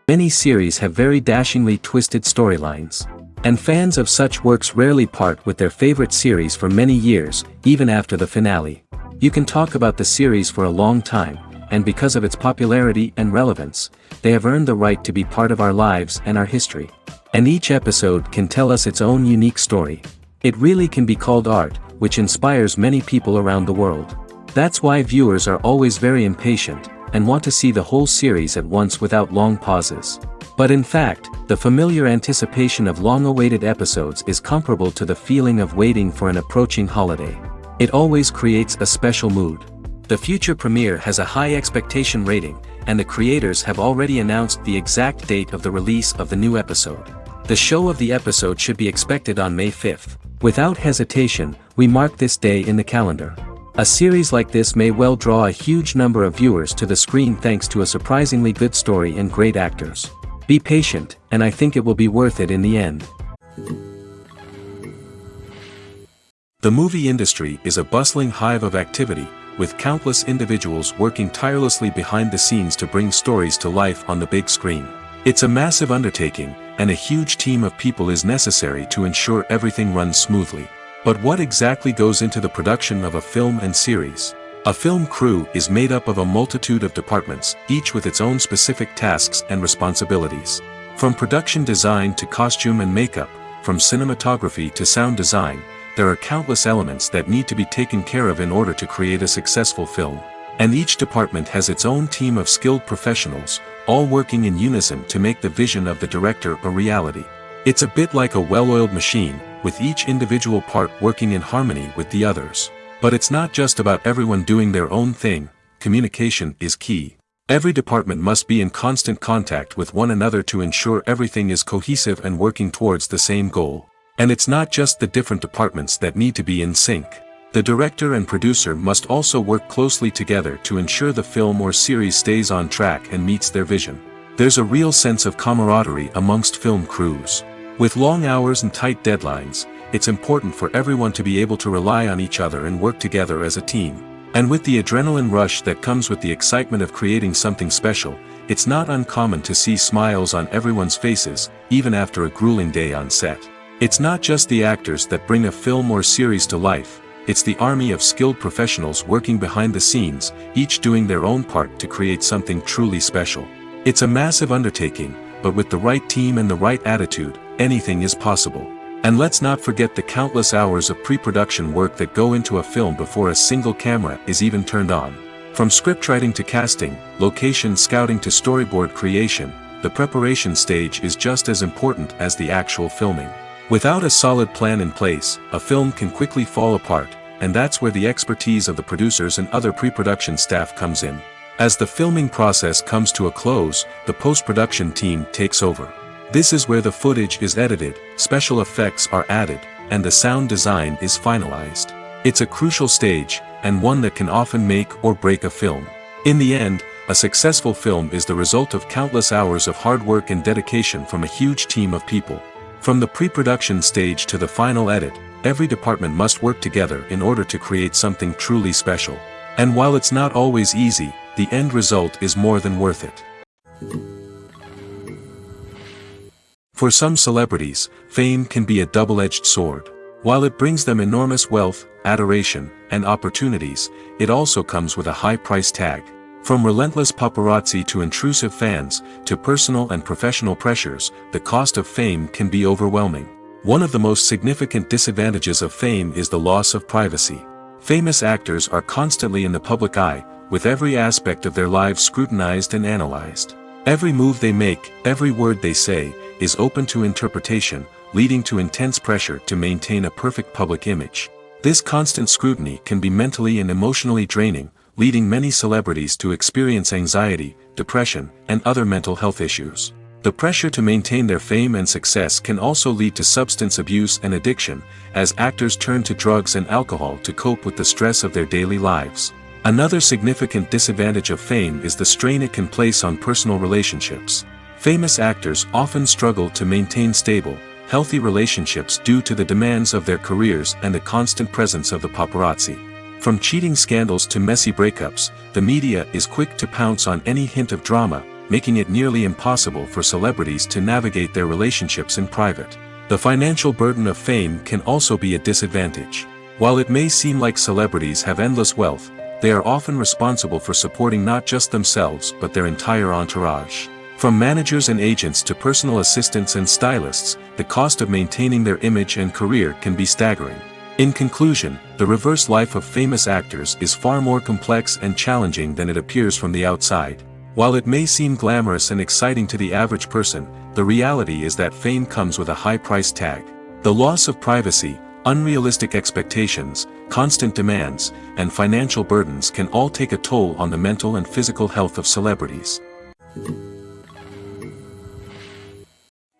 Many series have very dashingly twisted storylines. And fans of such works rarely part with their favorite series for many years, even after the finale. You can talk about the series for a long time, and because of its popularity and relevance, they have earned the right to be part of our lives and our history. And each episode can tell us its own unique story. It really can be called art, which inspires many people around the world. That's why viewers are always very impatient, and want to see the whole series at once without long pauses. But in fact, the familiar anticipation of long-awaited episodes is comparable to the feeling of waiting for an approaching holiday. It always creates a special mood. The future premiere has a high expectation rating, and the creators have already announced the exact date of the release of the new episode. The show of the episode should be expected on May 5th. Without hesitation, we mark this day in the calendar. A series like this may well draw a huge number of viewers to the screen thanks to a surprisingly good story and great actors. Be patient, and I think it will be worth it in the end. The movie industry is a bustling hive of activity, with countless individuals working tirelessly behind the scenes to bring stories to life on the big screen. It's a massive undertaking, and a huge team of people is necessary to ensure everything runs smoothly. But what exactly goes into the production of a film and series? A film crew is made up of a multitude of departments, each with its own specific tasks and responsibilities. From production design to costume and makeup, from cinematography to sound design, there are countless elements that need to be taken care of in order to create a successful film. And each department has its own team of skilled professionals, all working in unison to make the vision of the director a reality. It's a bit like a well-oiled machine, with each individual part working in harmony with the others. But it's not just about everyone doing their own thing. Communication is key. Every department must be in constant contact with one another to ensure everything is cohesive and working towards the same goal. And it's not just the different departments that need to be in sync. The director and producer must also work closely together to ensure the film or series stays on track and meets their vision. There's a real sense of camaraderie amongst film crews. With long hours and tight deadlines, it's important for everyone to be able to rely on each other and work together as a team. And with the adrenaline rush that comes with the excitement of creating something special, it's not uncommon to see smiles on everyone's faces, even after a grueling day on set. It's not just the actors that bring a film or series to life, it's the army of skilled professionals working behind the scenes, each doing their own part to create something truly special. It's a massive undertaking, but with the right team and the right attitude, anything is possible. And let's not forget the countless hours of pre-production work that go into a film before a single camera is even turned on. From scriptwriting to casting, location scouting to storyboard creation, the preparation stage is just as important as the actual filming. Without a solid plan in place, a film can quickly fall apart, and that's where the expertise of the producers and other pre-production staff comes in. As the filming process comes to a close, the post-production team takes over. This is where the footage is edited, special effects are added, and the sound design is finalized. It's a crucial stage, and one that can often make or break a film. In the end, a successful film is the result of countless hours of hard work and dedication from a huge team of people. From the pre-production stage to the final edit, every department must work together in order to create something truly special. And while it's not always easy, the end result is more than worth it. For some celebrities, fame can be a double-edged sword. While it brings them enormous wealth, adoration, and opportunities, it also comes with a high price tag. From relentless paparazzi to intrusive fans, to personal and professional pressures, the cost of fame can be overwhelming. One of the most significant disadvantages of fame is the loss of privacy. Famous actors are constantly in the public eye, with every aspect of their lives scrutinized and analyzed. Every move they make, every word they say, is open to interpretation, leading to intense pressure to maintain a perfect public image. This constant scrutiny can be mentally and emotionally draining, leading many celebrities to experience anxiety, depression, and other mental health issues. The pressure to maintain their fame and success can also lead to substance abuse and addiction, as actors turn to drugs and alcohol to cope with the stress of their daily lives. Another significant disadvantage of fame is the strain it can place on personal relationships. Famous actors often struggle to maintain stable, healthy relationships due to the demands of their careers and the constant presence of the paparazzi. From cheating scandals to messy breakups, the media is quick to pounce on any hint of drama, making it nearly impossible for celebrities to navigate their relationships in private. The financial burden of fame can also be a disadvantage. While it may seem like celebrities have endless wealth, they are often responsible for supporting not just themselves but their entire entourage. From managers and agents to personal assistants and stylists, the cost of maintaining their image and career can be staggering. In conclusion, the reverse life of famous actors is far more complex and challenging than it appears from the outside. While it may seem glamorous and exciting to the average person, the reality is that fame comes with a high price tag. The loss of privacy, unrealistic expectations, constant demands, and financial burdens can all take a toll on the mental and physical health of celebrities.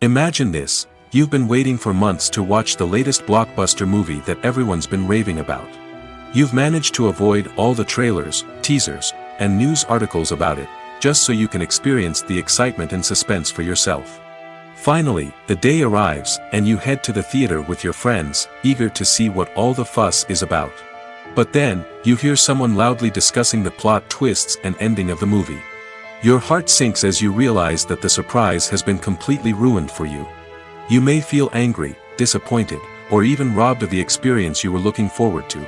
Imagine this: you've been waiting for months to watch the latest blockbuster movie that everyone's been raving about. You've managed to avoid all the trailers, teasers, and news articles about it, just so you can experience the excitement and suspense for yourself. Finally, the day arrives, and you head to the theater with your friends, eager to see what all the fuss is about. But then, you hear someone loudly discussing the plot twists and ending of the movie. Your heart sinks as you realize that the surprise has been completely ruined for you. You may feel angry, disappointed, or even robbed of the experience you were looking forward to.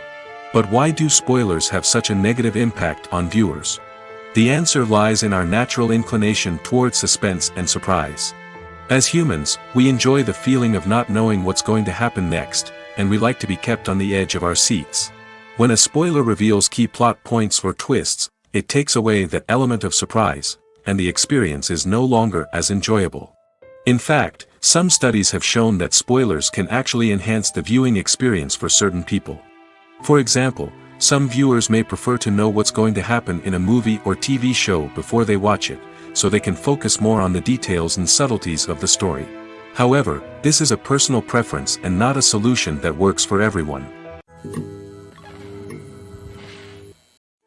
But why do spoilers have such a negative impact on viewers? The answer lies in our natural inclination towards suspense and surprise. As humans, we enjoy the feeling of not knowing what's going to happen next, and we like to be kept on the edge of our seats. When a spoiler reveals key plot points or twists, it takes away that element of surprise, and the experience is no longer as enjoyable. In fact, some studies have shown that spoilers can actually enhance the viewing experience for certain people. For example, some viewers may prefer to know what's going to happen in a movie or TV show before they watch it, so they can focus more on the details and subtleties of the story. However, this is a personal preference and not a solution that works for everyone.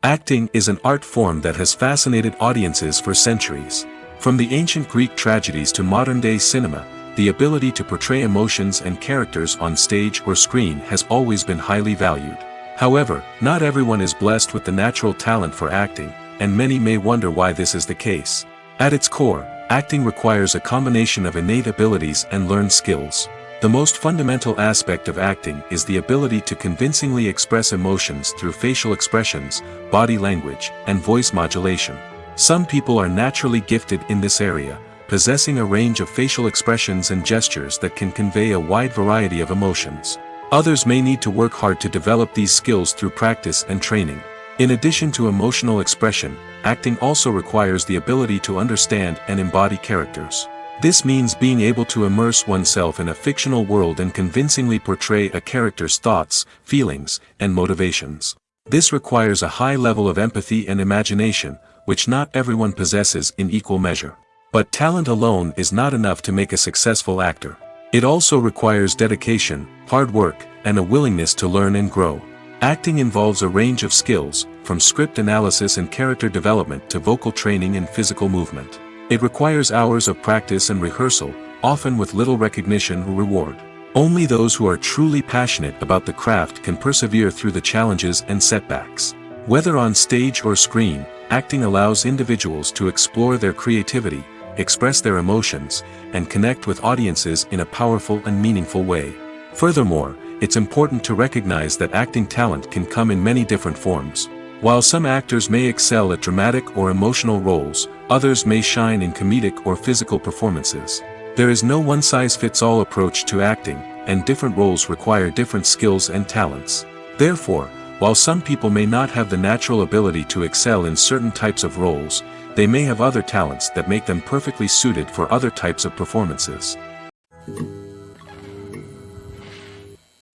Acting is an art form that has fascinated audiences for centuries. From the ancient Greek tragedies to modern-day cinema, the ability to portray emotions and characters on stage or screen has always been highly valued. However, not everyone is blessed with the natural talent for acting, and many may wonder why this is the case. At its core, acting requires a combination of innate abilities and learned skills. The most fundamental aspect of acting is the ability to convincingly express emotions through facial expressions, body language, and voice modulation. Some people are naturally gifted in this area, possessing a range of facial expressions and gestures that can convey a wide variety of emotions. Others may need to work hard to develop these skills through practice and training. In addition to emotional expression, acting also requires the ability to understand and embody characters. This means being able to immerse oneself in a fictional world and convincingly portray a character's thoughts, feelings, and motivations. This requires a high level of empathy and imagination, which not everyone possesses in equal measure. But talent alone is not enough to make a successful actor. It also requires dedication, hard work, and a willingness to learn and grow. Acting involves a range of skills, from script analysis and character development to vocal training and physical movement. It requires hours of practice and rehearsal, often with little recognition or reward. Only those who are truly passionate about the craft can persevere through the challenges and setbacks. Whether on stage or screen, acting allows individuals to explore their creativity, express their emotions, and connect with audiences in a powerful and meaningful way. Furthermore, it's important to recognize that acting talent can come in many different forms. While some actors may excel at dramatic or emotional roles, others may shine in comedic or physical performances. There is no one-size-fits-all approach to acting, and different roles require different skills and talents. Therefore, while some people may not have the natural ability to excel in certain types of roles, they may have other talents that make them perfectly suited for other types of performances.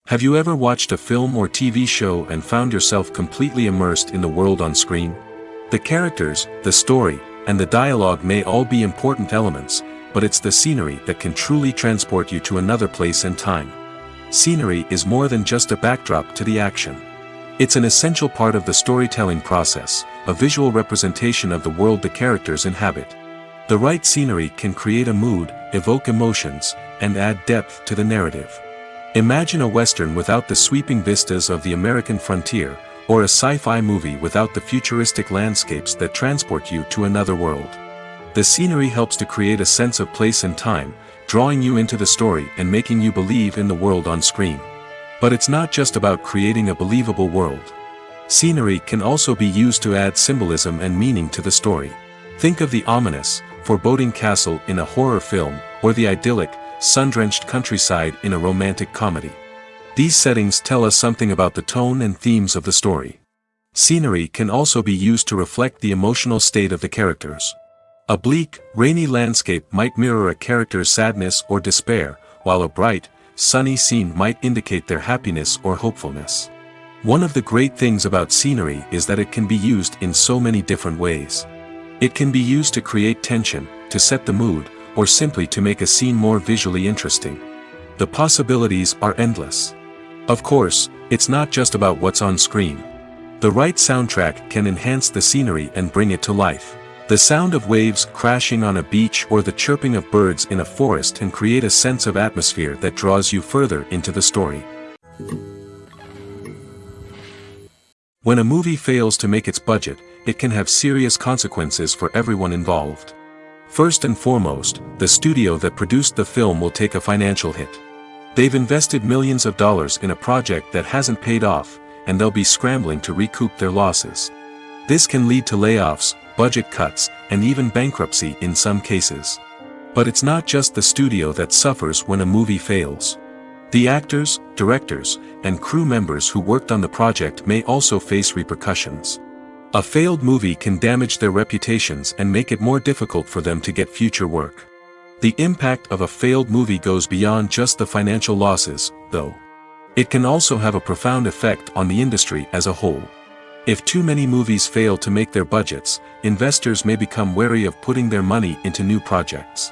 Have you ever watched a film or TV show and found yourself completely immersed in the world on screen? The characters, the story, and the dialogue may all be important elements, but it's the scenery that can truly transport you to another place and time. Scenery is more than just a backdrop to the action. It's an essential part of the storytelling process, a visual representation of the world the characters inhabit. The right scenery can create a mood, evoke emotions, and add depth to the narrative. Imagine a Western without the sweeping vistas of the American frontier, or a sci-fi movie without the futuristic landscapes that transport you to another world. The scenery helps to create a sense of place and time, drawing you into the story and making you believe in the world on screen. But it's not just about creating a believable world. Scenery can also be used to add symbolism and meaning to the story. Think of the ominous, foreboding castle in a horror film, or the idyllic, sun-drenched countryside in a romantic comedy. These settings tell us something about the tone and themes of the story. Scenery can also be used to reflect the emotional state of the characters. A bleak, rainy landscape might mirror a character's sadness or despair, while a bright, sunny scene might indicate their happiness or hopefulness. One of the great things about scenery is that it can be used in so many different ways. It can be used to create tension, to set the mood, or simply to make a scene more visually interesting. The possibilities are endless. Of course, it's not just about what's on screen. The right soundtrack can enhance the scenery and bring it to life. The sound of waves crashing on a beach or the chirping of birds in a forest can create a sense of atmosphere that draws you further into the story. When a movie fails to make its budget, it can have serious consequences for everyone involved. First and foremost, the studio that produced the film will take a financial hit. They've invested millions of dollars in a project that hasn't paid off, and they'll be scrambling to recoup their losses. This can lead to layoffs, budget cuts, and even bankruptcy in some cases. But it's not just the studio that suffers when a movie fails. The actors, directors, and crew members who worked on the project may also face repercussions. A failed movie can damage their reputations and make it more difficult for them to get future work. The impact of a failed movie goes beyond just the financial losses, though. It can also have a profound effect on the industry as a whole. If too many movies fail to make their budgets, investors may become wary of putting their money into new projects.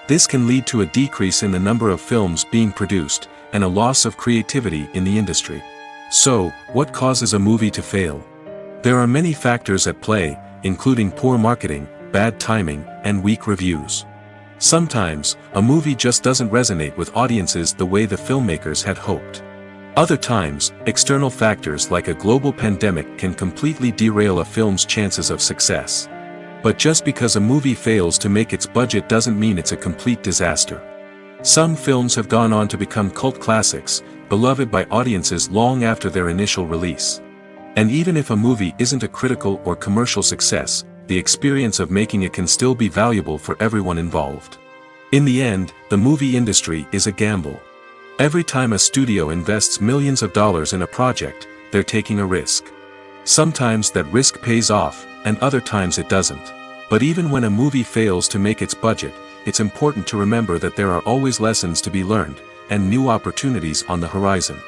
This can lead to a decrease in the number of films being produced, and a loss of creativity in the industry. So, what causes a movie to fail? There are many factors at play, including poor marketing, bad timing, and weak reviews. Sometimes, a movie just doesn't resonate with audiences the way the filmmakers had hoped. Other times, external factors like a global pandemic can completely derail a film's chances of success. But just because a movie fails to make its budget doesn't mean it's a complete disaster. Some films have gone on to become cult classics, beloved by audiences long after their initial release. And even if a movie isn't a critical or commercial success, the experience of making it can still be valuable for everyone involved. In the end, the movie industry is a gamble. Every time a studio invests millions of dollars in a project, they're taking a risk. Sometimes that risk pays off, and other times it doesn't. But even when a movie fails to make its budget, it's important to remember that there are always lessons to be learned, and new opportunities on the horizon.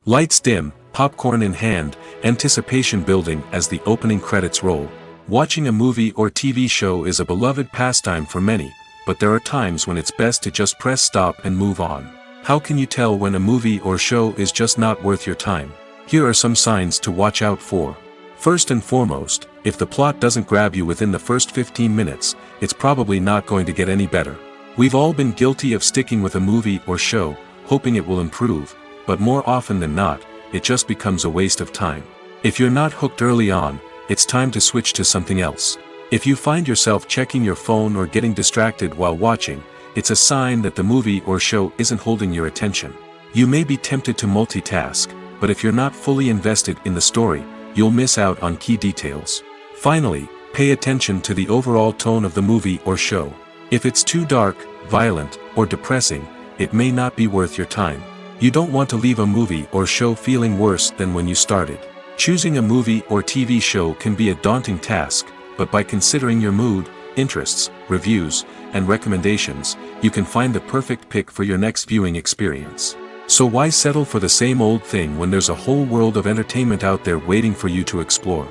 Lights dim, popcorn in hand, anticipation building as the opening credits roll. Watching a movie or TV show is a beloved pastime for many, but there are times when it's best to just press stop and move on. How can you tell when a movie or show is just not worth your time? Here are some signs to watch out for. First and foremost, if the plot doesn't grab you within the first 15 minutes, it's probably not going to get any better. We've all been guilty of sticking with a movie or show, hoping it will improve, but more often than not, it just becomes a waste of time. If you're not hooked early on, it's time to switch to something else. If you find yourself checking your phone or getting distracted while watching, it's a sign that the movie or show isn't holding your attention. You may be tempted to multitask, but if you're not fully invested in the story, you'll miss out on key details. Finally, pay attention to the overall tone of the movie or show. If it's too dark, violent, or depressing, it may not be worth your time. You don't want to leave a movie or show feeling worse than when you started. Choosing a movie or TV show can be a daunting task, but by considering your mood, interests, reviews, and recommendations, you can find the perfect pick for your next viewing experience. So why settle for the same old thing when there's a whole world of entertainment out there waiting for you to explore?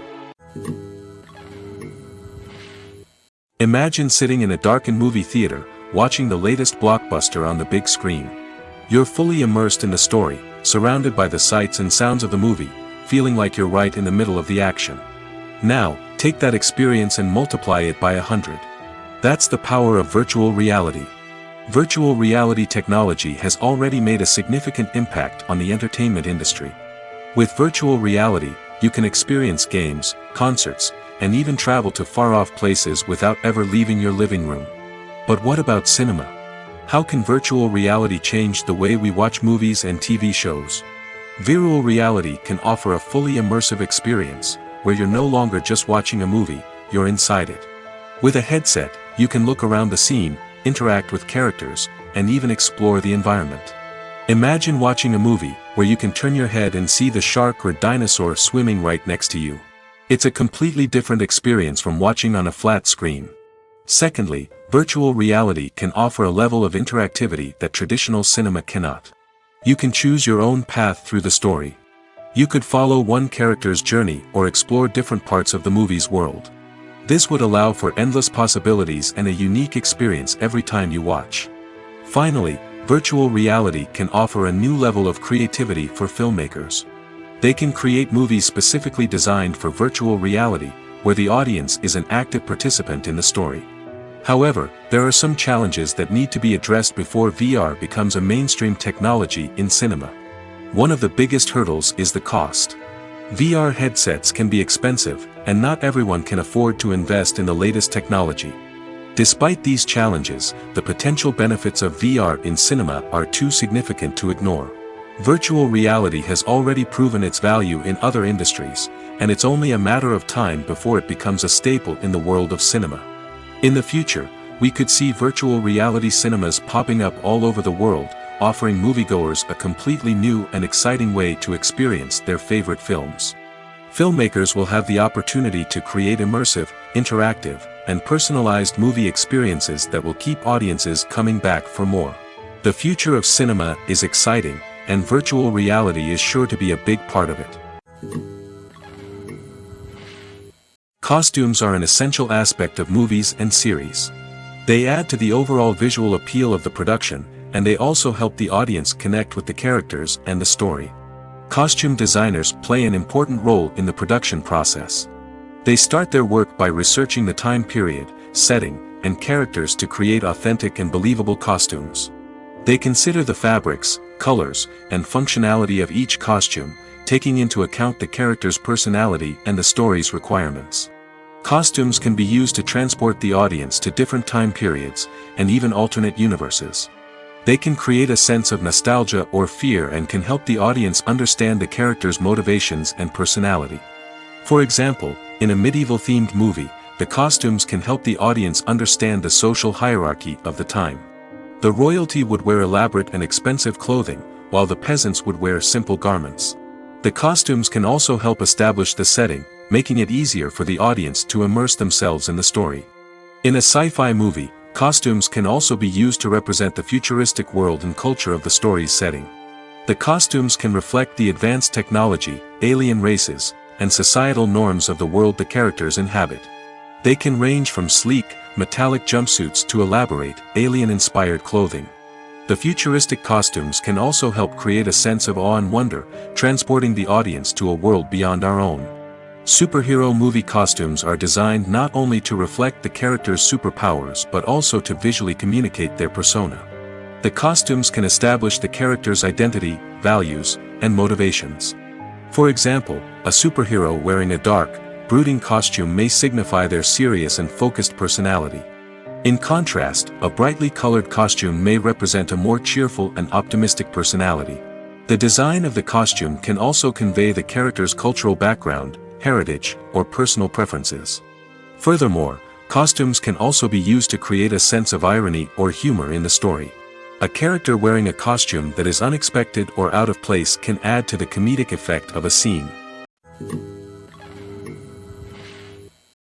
Imagine sitting in a darkened movie theater, watching the latest blockbuster on the big screen. You're fully immersed in the story, surrounded by the sights and sounds of the movie, feeling like you're right in the middle of the action. Now, take that experience and multiply it by 100. That's the power of virtual reality. Virtual reality technology has already made a significant impact on the entertainment industry. With virtual reality, you can experience games, concerts, and even travel to far-off places without ever leaving your living room. But what about cinema? How can virtual reality change the way we watch movies and TV shows? Virtual reality can offer a fully immersive experience, where you're no longer just watching a movie, you're inside it. With a headset, you can look around the scene, interact with characters, and even explore the environment. Imagine watching a movie, where you can turn your head and see the shark or dinosaur swimming right next to you. It's a completely different experience from watching on a flat screen. Secondly, virtual reality can offer a level of interactivity that traditional cinema cannot. You can choose your own path through the story. You could follow one character's journey or explore different parts of the movie's world. This would allow for endless possibilities and a unique experience every time you watch. Finally, virtual reality can offer a new level of creativity for filmmakers. They can create movies specifically designed for virtual reality, where the audience is an active participant in the story. However, there are some challenges that need to be addressed before VR becomes a mainstream technology in cinema. One of the biggest hurdles is the cost. VR headsets can be expensive, and not everyone can afford to invest in the latest technology. Despite these challenges, the potential benefits of VR in cinema are too significant to ignore. Virtual reality has already proven its value in other industries, and it's only a matter of time before it becomes a staple in the world of cinema. In the future, we could see virtual reality cinemas popping up all over the world, offering moviegoers a completely new and exciting way to experience their favorite films. Filmmakers will have the opportunity to create immersive, interactive, and personalized movie experiences that will keep audiences coming back for more. The future of cinema is exciting, and virtual reality is sure to be a big part of it. Costumes are an essential aspect of movies and series. They add to the overall visual appeal of the production, and they also help the audience connect with the characters and the story. Costume designers play an important role in the production process. They start their work by researching the time period, setting, and characters to create authentic and believable costumes. They consider the fabrics, colors, and functionality of each costume, taking into account the character's personality and the story's requirements. Costumes can be used to transport the audience to different time periods, and even alternate universes. They can create a sense of nostalgia or fear and can help the audience understand the character's motivations and personality. For example, in a medieval-themed movie, the costumes can help the audience understand the social hierarchy of the time. The royalty would wear elaborate and expensive clothing, while the peasants would wear simple garments. The costumes can also help establish the setting, making it easier for the audience to immerse themselves in the story. In a sci-fi movie, costumes can also be used to represent the futuristic world and culture of the story's setting. The costumes can reflect the advanced technology, alien races, and societal norms of the world the characters inhabit. They can range from sleek, metallic jumpsuits to elaborate, alien-inspired clothing. The futuristic costumes can also help create a sense of awe and wonder, transporting the audience to a world beyond our own. Superhero movie costumes are designed not only to reflect the character's superpowers but also to visually communicate their persona. The costumes can establish the character's identity, values, and motivations. For example, a superhero wearing a dark, brooding costume may signify their serious and focused personality. In contrast, a brightly colored costume may represent a more cheerful and optimistic personality. The design of the costume can also convey the character's cultural background, heritage, or personal preferences. Furthermore, costumes can also be used to create a sense of irony or humor in the story. A character wearing a costume that is unexpected or out of place can add to the comedic effect of a scene.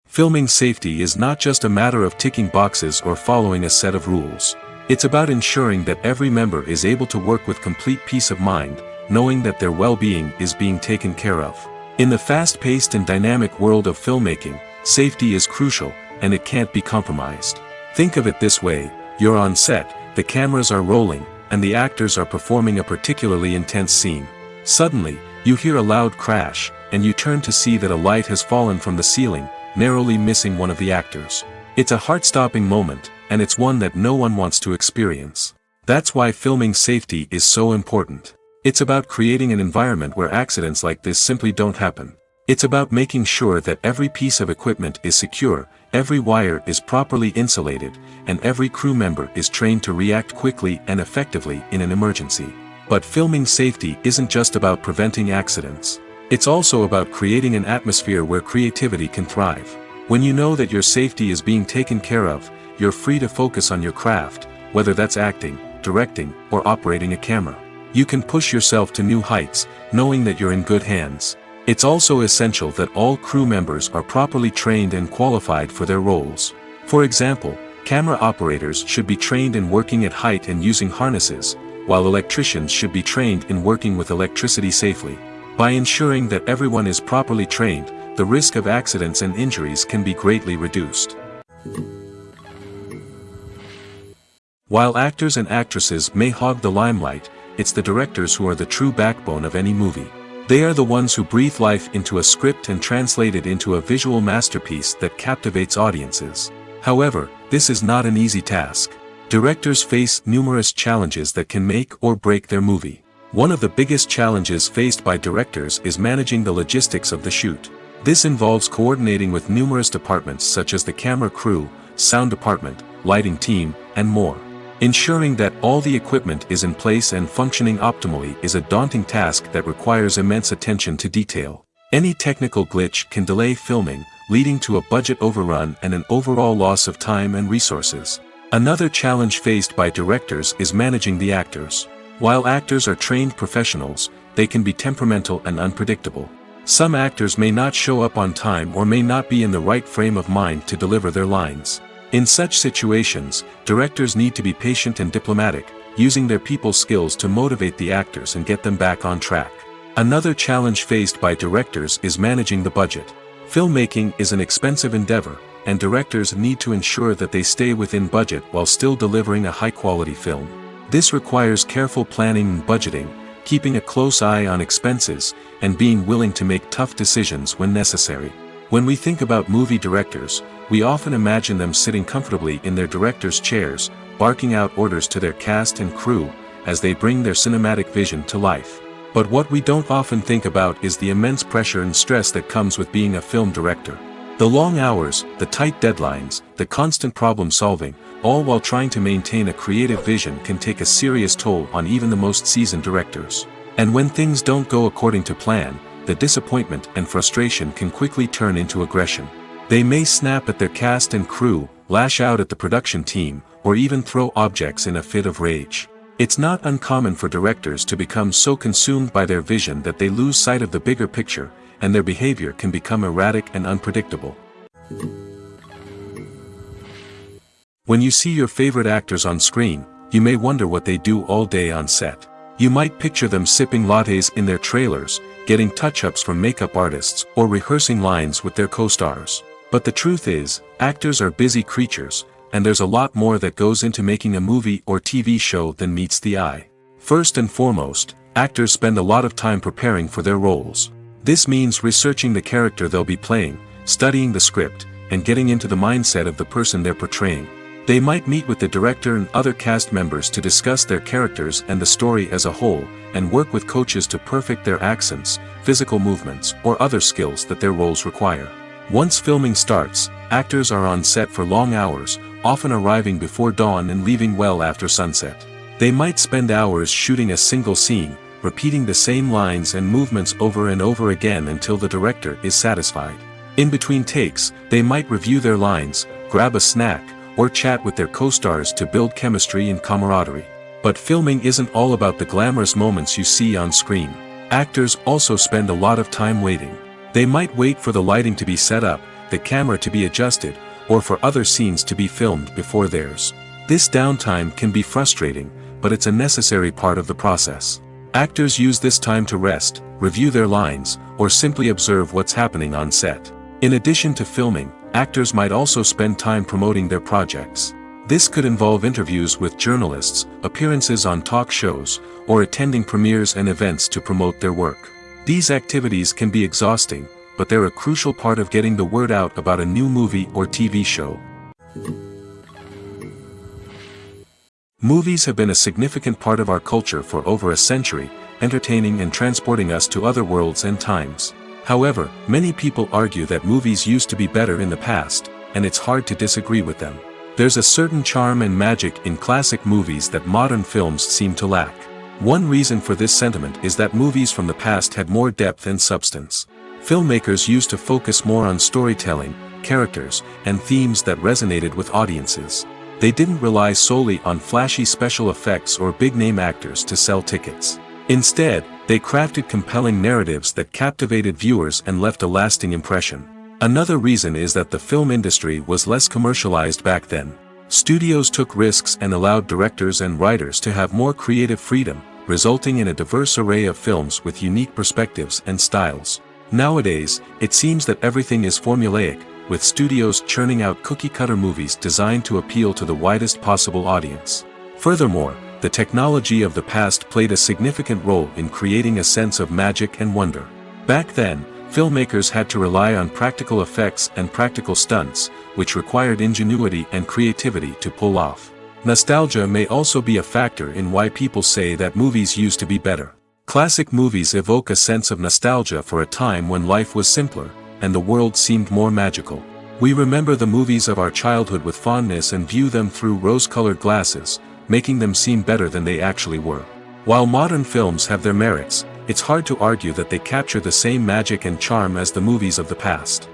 Filming safety is not just a matter of ticking boxes or following a set of rules. It's about ensuring that every member is able to work with complete peace of mind, knowing that their well-being is being taken care of. In the fast-paced and dynamic world of filmmaking, safety is crucial, and it can't be compromised. Think of it this way: you're on set, the cameras are rolling, and the actors are performing a particularly intense scene. Suddenly, you hear a loud crash, and you turn to see that a light has fallen from the ceiling, narrowly missing one of the actors. It's a heart-stopping moment, and it's one that no one wants to experience. That's why filming safety is so important. It's about creating an environment where accidents like this simply don't happen. It's about making sure that every piece of equipment is secure, every wire is properly insulated, and every crew member is trained to react quickly and effectively in an emergency. But filming safety isn't just about preventing accidents. It's also about creating an atmosphere where creativity can thrive. When you know that your safety is being taken care of, you're free to focus on your craft, whether that's acting, directing, or operating a camera. You can push yourself to new heights, knowing that you're in good hands. It's also essential that all crew members are properly trained and qualified for their roles. For example, camera operators should be trained in working at height and using harnesses, while electricians should be trained in working with electricity safely. By ensuring that everyone is properly trained, the risk of accidents and injuries can be greatly reduced. While actors and actresses may hog the limelight, it's the directors who are the true backbone of any movie. They are the ones who breathe life into a script and translate it into a visual masterpiece that captivates audiences. However, this is not an easy task. Directors face numerous challenges that can make or break their movie. One of the biggest challenges faced by directors is managing the logistics of the shoot. This involves coordinating with numerous departments such as the camera crew, sound department, lighting team, and more. Ensuring that all the equipment is in place and functioning optimally is a daunting task that requires immense attention to detail. Any technical glitch can delay filming, leading to a budget overrun and an overall loss of time and resources. Another challenge faced by directors is managing the actors. While actors are trained professionals, they can be temperamental and unpredictable. Some actors may not show up on time or may not be in the right frame of mind to deliver their lines. In such situations, directors need to be patient and diplomatic, using their people skills to motivate the actors and get them back on track. Another challenge faced by directors is managing the budget. Filmmaking is an expensive endeavor, and directors need to ensure that they stay within budget while still delivering a high-quality film. This requires careful planning and budgeting, keeping a close eye on expenses, and being willing to make tough decisions when necessary. When we think about movie directors, we often imagine them sitting comfortably in their director's chairs, barking out orders to their cast and crew, as they bring their cinematic vision to life. But what we don't often think about is the immense pressure and stress that comes with being a film director. The long hours, the tight deadlines, the constant problem solving, all while trying to maintain a creative vision can take a serious toll on even the most seasoned directors. And when things don't go according to plan, the disappointment and frustration can quickly turn into aggression. They may snap at their cast and crew, lash out at the production team, or even throw objects in a fit of rage. It's not uncommon for directors to become so consumed by their vision that they lose sight of the bigger picture, and their behavior can become erratic and unpredictable. When you see your favorite actors on screen, you may wonder what they do all day on set. You might picture them sipping lattes in their trailers, getting touch-ups from makeup artists, or rehearsing lines with their co-stars. But the truth is, actors are busy creatures, and there's a lot more that goes into making a movie or TV show than meets the eye. First and foremost, actors spend a lot of time preparing for their roles. This means researching the character they'll be playing, studying the script, and getting into the mindset of the person they're portraying. They might meet with the director and other cast members to discuss their characters and the story as a whole, and work with coaches to perfect their accents, physical movements, or other skills that their roles require. Once filming starts, actors are on set for long hours, often arriving before dawn and leaving well after sunset. They might spend hours shooting a single scene, repeating the same lines and movements over and over again until the director is satisfied. In between takes, they might review their lines, grab a snack, or chat with their co-stars to build chemistry and camaraderie. But filming isn't all about the glamorous moments you see on screen. Actors also spend a lot of time waiting. They might wait for the lighting to be set up, the camera to be adjusted, or for other scenes to be filmed before theirs. This downtime can be frustrating, but it's a necessary part of the process. Actors use this time to rest, review their lines, or simply observe what's happening on set. In addition to filming, actors might also spend time promoting their projects. This could involve interviews with journalists, appearances on talk shows, or attending premieres and events to promote their work. These activities can be exhausting, but they're a crucial part of getting the word out about a new movie or TV show. Movies have been a significant part of our culture for over a century, entertaining and transporting us to other worlds and times. However, many people argue that movies used to be better in the past, and it's hard to disagree with them. There's a certain charm and magic in classic movies that modern films seem to lack. One reason for this sentiment is that movies from the past had more depth and substance. Filmmakers used to focus more on storytelling, characters, and themes that resonated with audiences. They didn't rely solely on flashy special effects or big-name actors to sell tickets. Instead, they crafted compelling narratives that captivated viewers and left a lasting impression. Another reason is that the film industry was less commercialized back then. Studios took risks and allowed directors and writers to have more creative freedom, resulting in a diverse array of films with unique perspectives and styles. Nowadays, it seems that everything is formulaic, with studios churning out cookie-cutter movies designed to appeal to the widest possible audience. Furthermore, the technology of the past played a significant role in creating a sense of magic and wonder. Back then, filmmakers had to rely on practical effects and practical stunts, which required ingenuity and creativity to pull off. Nostalgia may also be a factor in why people say that movies used to be better. Classic movies evoke a sense of nostalgia for a time when life was simpler, and the world seemed more magical. We remember the movies of our childhood with fondness and view them through rose-colored glasses, making them seem better than they actually were. While modern films have their merits, it's hard to argue that they capture the same magic and charm as the movies of the past.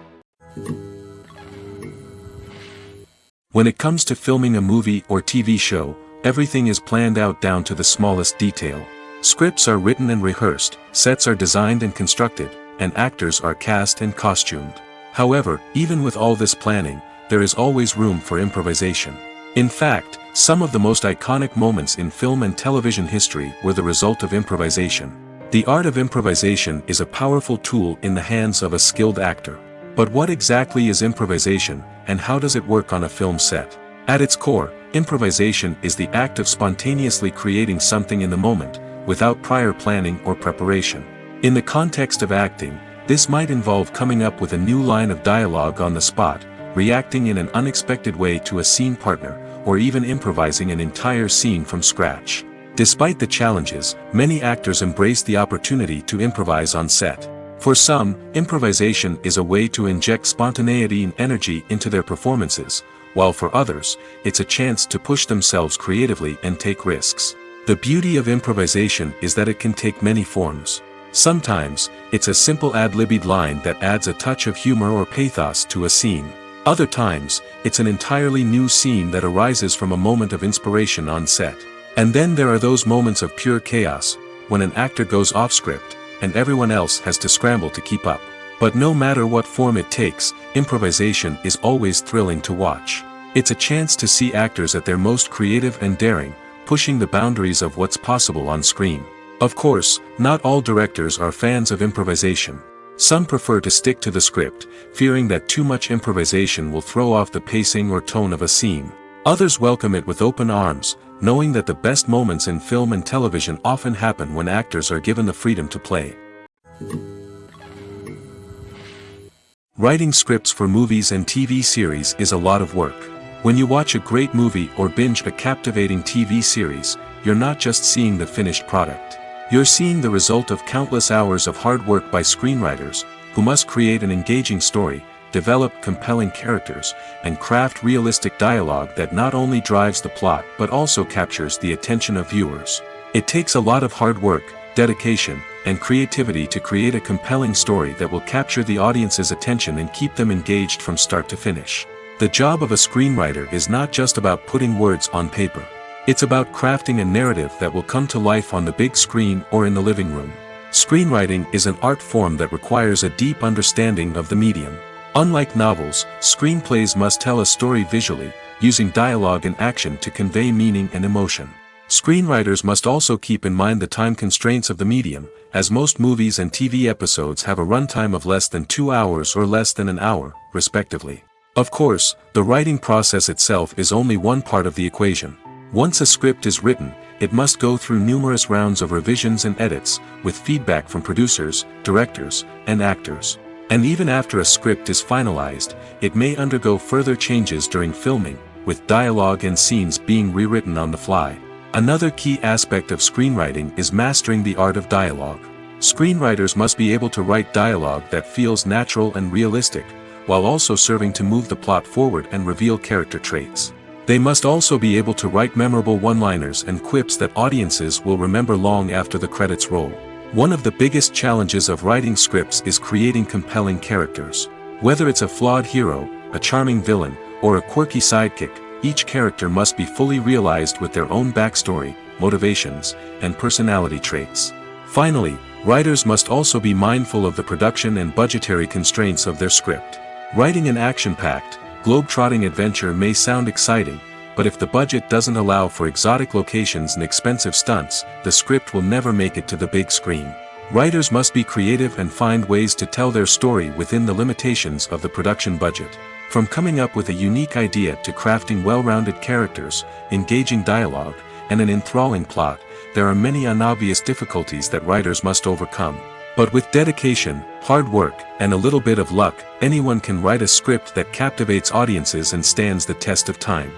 When it comes to filming a movie or TV show, everything is planned out down to the smallest detail. Scripts are written and rehearsed, sets are designed and constructed, and actors are cast and costumed. However, even with all this planning, there is always room for improvisation. In fact, some of the most iconic moments in film and television history were the result of improvisation. The art of improvisation is a powerful tool in the hands of a skilled actor. But what exactly is improvisation, and how does it work on a film set? At its core, improvisation is the act of spontaneously creating something in the moment, without prior planning or preparation. In the context of acting, this might involve coming up with a new line of dialogue on the spot, reacting in an unexpected way to a scene partner, or even improvising an entire scene from scratch. Despite the challenges, many actors embrace the opportunity to improvise on set. For some, improvisation is a way to inject spontaneity and energy into their performances, while for others, it's a chance to push themselves creatively and take risks. The beauty of improvisation is that it can take many forms. Sometimes, it's a simple ad-libbed line that adds a touch of humor or pathos to a scene. Other times, it's an entirely new scene that arises from a moment of inspiration on set. And then there are those moments of pure chaos, when an actor goes off script, and everyone else has to scramble to keep up. But no matter what form it takes, improvisation is always thrilling to watch. It's a chance to see actors at their most creative and daring, pushing the boundaries of what's possible on screen. Of course, not all directors are fans of improvisation. Some prefer to stick to the script, fearing that too much improvisation will throw off the pacing or tone of a scene. Others welcome it with open arms, knowing that the best moments in film and television often happen when actors are given the freedom to play. Writing scripts for movies and TV series is a lot of work. When you watch a great movie or binge a captivating TV series, you're not just seeing the finished product. You're seeing the result of countless hours of hard work by screenwriters, who must create an engaging story, develop compelling characters, and craft realistic dialogue that not only drives the plot but also captures the attention of viewers. It takes a lot of hard work, dedication, and creativity to create a compelling story that will capture the audience's attention and keep them engaged from start to finish. The job of a screenwriter is not just about putting words on paper. It's about crafting a narrative that will come to life on the big screen or in the living room. Screenwriting is an art form that requires a deep understanding of the medium. Unlike novels, screenplays must tell a story visually, using dialogue and action to convey meaning and emotion. Screenwriters must also keep in mind the time constraints of the medium, as most movies and TV episodes have a runtime of less than 2 hours or less than an hour, respectively. Of course, the writing process itself is only one part of the equation. Once a script is written, it must go through numerous rounds of revisions and edits, with feedback from producers, directors, and actors. And even after a script is finalized, it may undergo further changes during filming, with dialogue and scenes being rewritten on the fly. Another key aspect of screenwriting is mastering the art of dialogue. Screenwriters must be able to write dialogue that feels natural and realistic, while also serving to move the plot forward and reveal character traits. They must also be able to write memorable one-liners and quips that audiences will remember long after the credits roll. One of the biggest challenges of writing scripts is creating compelling characters. Whether it's a flawed hero, a charming villain, or a quirky sidekick, each character must be fully realized with their own backstory, motivations, and personality traits. Finally, writers must also be mindful of the production and budgetary constraints of their script. Writing an action-packed, globe-trotting adventure may sound exciting, but if the budget doesn't allow for exotic locations and expensive stunts, the script will never make it to the big screen. Writers must be creative and find ways to tell their story within the limitations of the production budget. From coming up with a unique idea to crafting well-rounded characters, engaging dialogue, and an enthralling plot, there are many unobvious difficulties that writers must overcome. But with dedication, hard work, and a little bit of luck, anyone can write a script that captivates audiences and stands the test of time.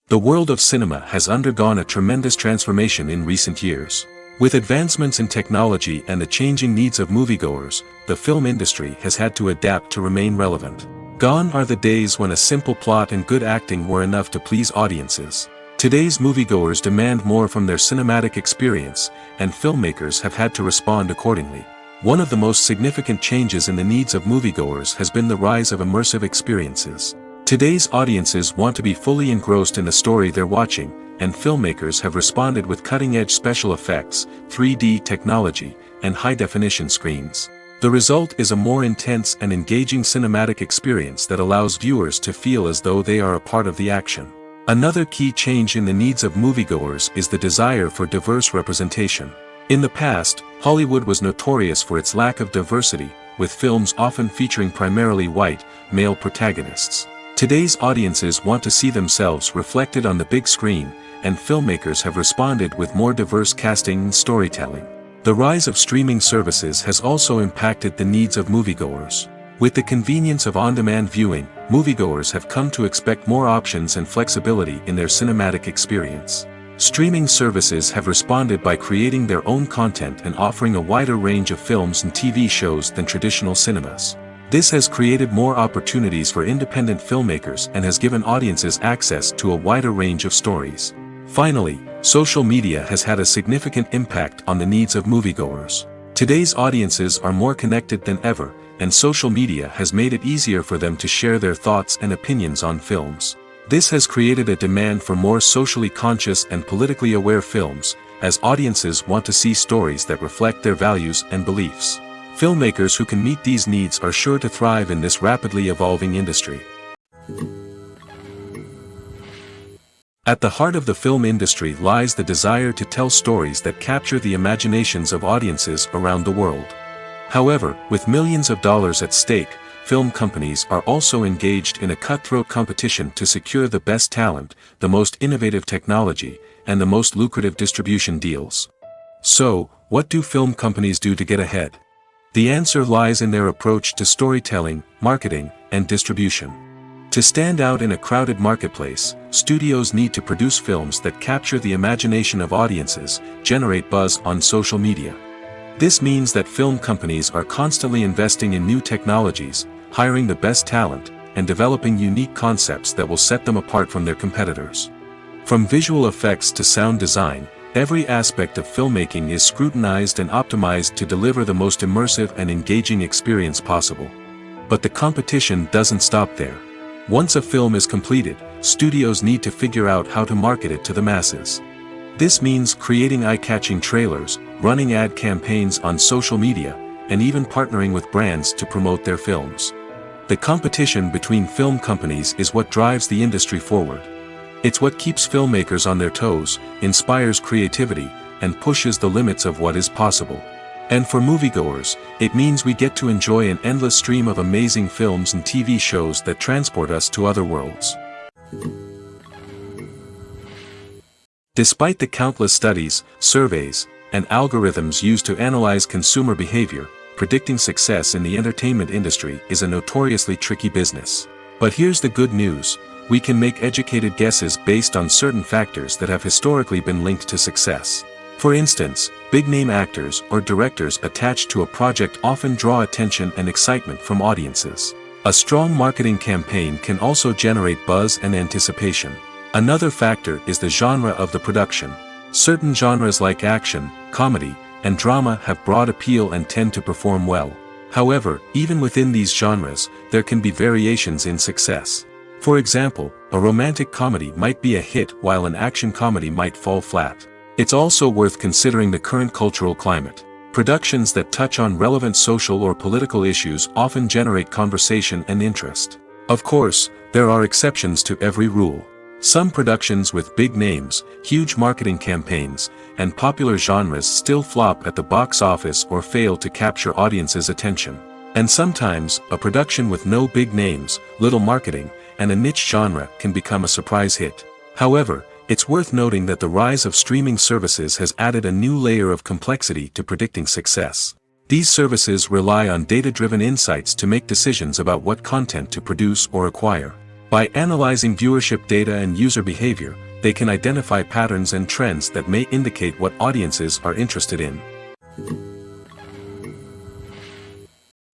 The world of cinema has undergone a tremendous transformation in recent years. With advancements in technology and the changing needs of moviegoers, the film industry has had to adapt to remain relevant. Gone are the days when a simple plot and good acting were enough to please audiences. Today's moviegoers demand more from their cinematic experience, and filmmakers have had to respond accordingly. One of the most significant changes in the needs of moviegoers has been the rise of immersive experiences. Today's audiences want to be fully engrossed in the story they're watching, and filmmakers have responded with cutting-edge special effects, 3D technology, and high-definition screens. The result is a more intense and engaging cinematic experience that allows viewers to feel as though they are a part of the action. Another key change in the needs of moviegoers is the desire for diverse representation. In the past, Hollywood was notorious for its lack of diversity, with films often featuring primarily white, male protagonists. Today's audiences want to see themselves reflected on the big screen, and filmmakers have responded with more diverse casting and storytelling. The rise of streaming services has also impacted the needs of moviegoers. With the convenience of on-demand viewing, moviegoers have come to expect more options and flexibility in their cinematic experience. Streaming services have responded by creating their own content and offering a wider range of films and TV shows than traditional cinemas. This has created more opportunities for independent filmmakers and has given audiences access to a wider range of stories. Finally, social media has had a significant impact on the needs of moviegoers. Today's audiences are more connected than ever, and social media has made it easier for them to share their thoughts and opinions on films. This has created a demand for more socially conscious and politically aware films, as audiences want to see stories that reflect their values and beliefs. Filmmakers who can meet these needs are sure to thrive in this rapidly evolving industry. At the heart of the film industry lies the desire to tell stories that capture the imaginations of audiences around the world. However, with millions of dollars at stake, film companies are also engaged in a cutthroat competition to secure the best talent, the most innovative technology, and the most lucrative distribution deals. So, what do film companies do to get ahead? The answer lies in their approach to storytelling, marketing, and distribution. To stand out in a crowded marketplace, studios need to produce films that capture the imagination of audiences, generate buzz on social media. This means that film companies are constantly investing in new technologies, hiring the best talent, and developing unique concepts that will set them apart from their competitors. From visual effects to sound design, every aspect of filmmaking is scrutinized and optimized to deliver the most immersive and engaging experience possible. But the competition doesn't stop there. Once a film is completed, studios need to figure out how to market it to the masses. This means creating eye-catching trailers, running ad campaigns on social media, and even partnering with brands to promote their films. The competition between film companies is what drives the industry forward. It's what keeps filmmakers on their toes, inspires creativity, and pushes the limits of what is possible. And for moviegoers, it means we get to enjoy an endless stream of amazing films and TV shows that transport us to other worlds. Despite the countless studies, surveys, and algorithms used to analyze consumer behavior, predicting success in the entertainment industry is a notoriously tricky business. But here's the good news: we can make educated guesses based on certain factors that have historically been linked to success. For instance, big-name actors or directors attached to a project often draw attention and excitement from audiences. A strong marketing campaign can also generate buzz and anticipation. Another factor is the genre of the production. Certain genres like action, comedy, and drama have broad appeal and tend to perform well. However, even within these genres, there can be variations in success. For example, a romantic comedy might be a hit while an action comedy might fall flat. It's also worth considering the current cultural climate. Productions that touch on relevant social or political issues often generate conversation and interest. Of course, there are exceptions to every rule. Some productions with big names, huge marketing campaigns, and popular genres still flop at the box office or fail to capture audiences' attention. And sometimes, a production with no big names, little marketing, and a niche genre can become a surprise hit. However, it's worth noting that the rise of streaming services has added a new layer of complexity to predicting success. These services rely on data-driven insights to make decisions about what content to produce or acquire. By analyzing viewership data and user behavior, they can identify patterns and trends that may indicate what audiences are interested in.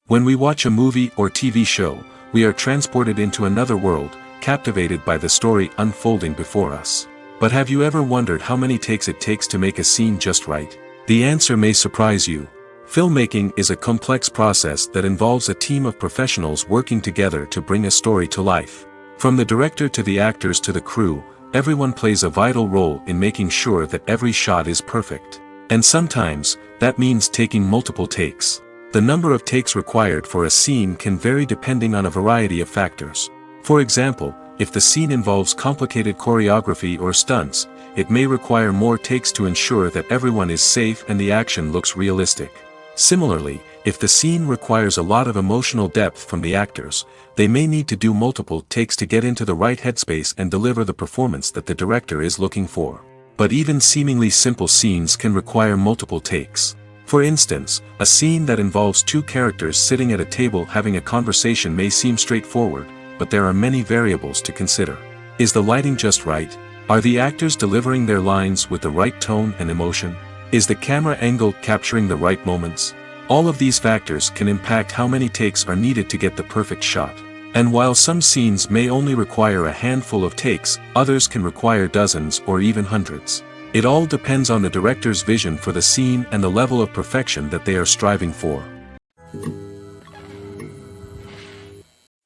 When we watch a movie or TV show, we are transported into another world, captivated by the story unfolding before us. But have you ever wondered how many takes it takes to make a scene just right? The answer may surprise you. Filmmaking is a complex process that involves a team of professionals working together to bring a story to life. From the director to the actors to the crew, everyone plays a vital role in making sure that every shot is perfect. And sometimes, that means taking multiple takes. The number of takes required for a scene can vary depending on a variety of factors. For example, if the scene involves complicated choreography or stunts, it may require more takes to ensure that everyone is safe and the action looks realistic. Similarly, if the scene requires a lot of emotional depth from the actors, they may need to do multiple takes to get into the right headspace and deliver the performance that the director is looking for. But even seemingly simple scenes can require multiple takes. For instance, a scene that involves two characters sitting at a table having a conversation may seem straightforward, but there are many variables to consider. Is the lighting just right? Are the actors delivering their lines with the right tone and emotion? Is the camera angle capturing the right moments? All of these factors can impact how many takes are needed to get the perfect shot. And while some scenes may only require a handful of takes, others can require dozens or even hundreds. It all depends on the director's vision for the scene and the level of perfection that they are striving for.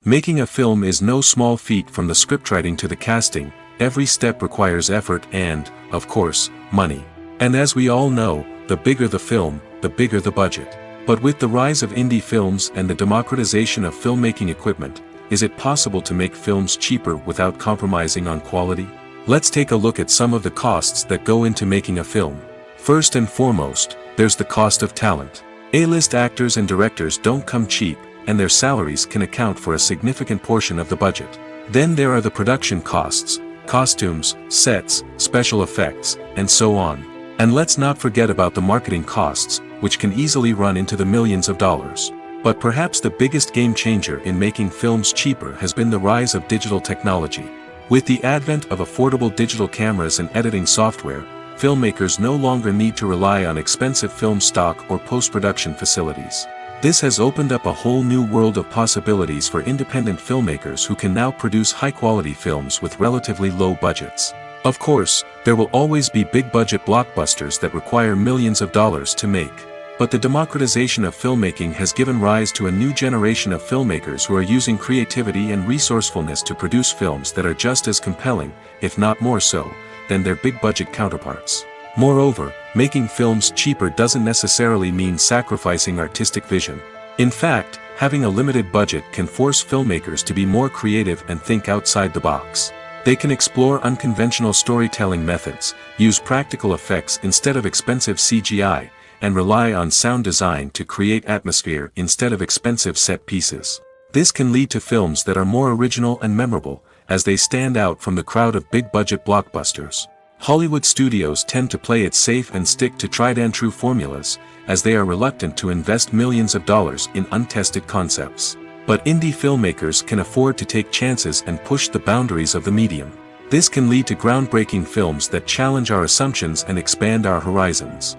Making a film is no small feat. From the scriptwriting to the casting, every step requires effort and, of course, money. And as we all know, the bigger the film, the bigger the budget. But with the rise of indie films and the democratization of filmmaking equipment, is it possible to make films cheaper without compromising on quality? Let's take a look at some of the costs that go into making a film. First and foremost, there's the cost of talent. A-list actors and directors don't come cheap, and their salaries can account for a significant portion of the budget. Then there are the production costs, costumes, sets, special effects, and so on. And let's not forget about the marketing costs, which can easily run into the millions of dollars. But perhaps the biggest game changer in making films cheaper has been the rise of digital technology. With the advent of affordable digital cameras and editing software, filmmakers no longer need to rely on expensive film stock or post-production facilities. This has opened up a whole new world of possibilities for independent filmmakers who can now produce high-quality films with relatively low budgets. Of course, there will always be big-budget blockbusters that require millions of dollars to make. But the democratization of filmmaking has given rise to a new generation of filmmakers who are using creativity and resourcefulness to produce films that are just as compelling, if not more so, than their big-budget counterparts. Moreover, making films cheaper doesn't necessarily mean sacrificing artistic vision. In fact, having a limited budget can force filmmakers to be more creative and think outside the box. They can explore unconventional storytelling methods, use practical effects instead of expensive CGI, and rely on sound design to create atmosphere instead of expensive set pieces. This can lead to films that are more original and memorable, as they stand out from the crowd of big-budget blockbusters. Hollywood studios tend to play it safe and stick to tried-and-true formulas, as they are reluctant to invest millions of dollars in untested concepts. But indie filmmakers can afford to take chances and push the boundaries of the medium. This can lead to groundbreaking films that challenge our assumptions and expand our horizons.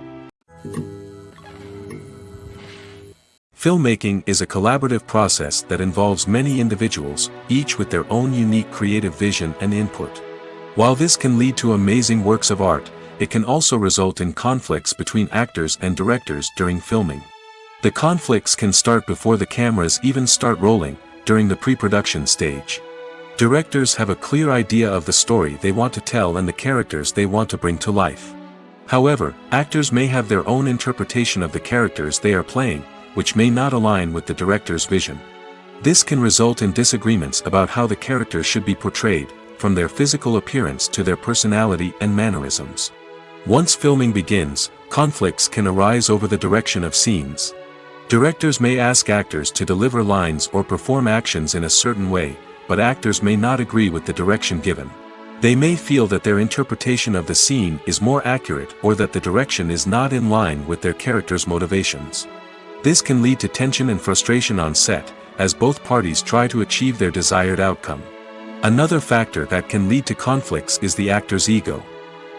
Filmmaking is a collaborative process that involves many individuals, each with their own unique creative vision and input. While this can lead to amazing works of art, it can also result in conflicts between actors and directors during filming. The conflicts can start before the cameras even start rolling, during the pre-production stage. Directors have a clear idea of the story they want to tell and the characters they want to bring to life. However, actors may have their own interpretation of the characters they are playing, which may not align with the director's vision. This can result in disagreements about how the characters should be portrayed, from their physical appearance to their personality and mannerisms. Once filming begins, conflicts can arise over the direction of scenes. Directors may ask actors to deliver lines or perform actions in a certain way, but actors may not agree with the direction given. They may feel that their interpretation of the scene is more accurate or that the direction is not in line with their character's motivations. This can lead to tension and frustration on set, as both parties try to achieve their desired outcome. Another factor that can lead to conflicts is the actor's ego.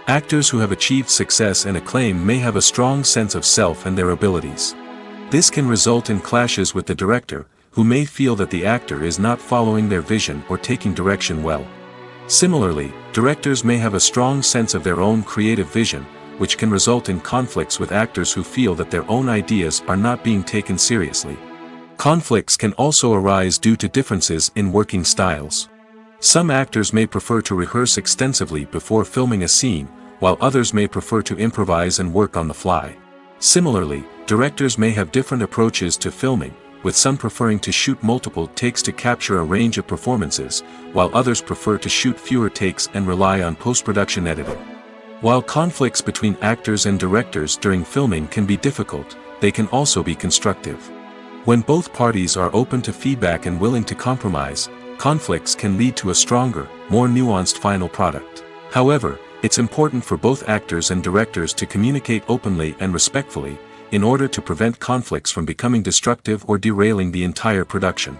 Actors who have achieved success and acclaim may have a strong sense of self and their abilities. This can result in clashes with the director, who may feel that the actor is not following their vision or taking direction well. Similarly, directors may have a strong sense of their own creative vision, which can result in conflicts with actors who feel that their own ideas are not being taken seriously. Conflicts can also arise due to differences in working styles. Some actors may prefer to rehearse extensively before filming a scene, while others may prefer to improvise and work on the fly. Similarly, directors may have different approaches to filming, with some preferring to shoot multiple takes to capture a range of performances, while others prefer to shoot fewer takes and rely on post-production editing. While conflicts between actors and directors during filming can be difficult, they can also be constructive. When both parties are open to feedback and willing to compromise, conflicts can lead to a stronger, more nuanced final product. However, it's important for both actors and directors to communicate openly and respectfully, in order to prevent conflicts from becoming destructive or derailing the entire production.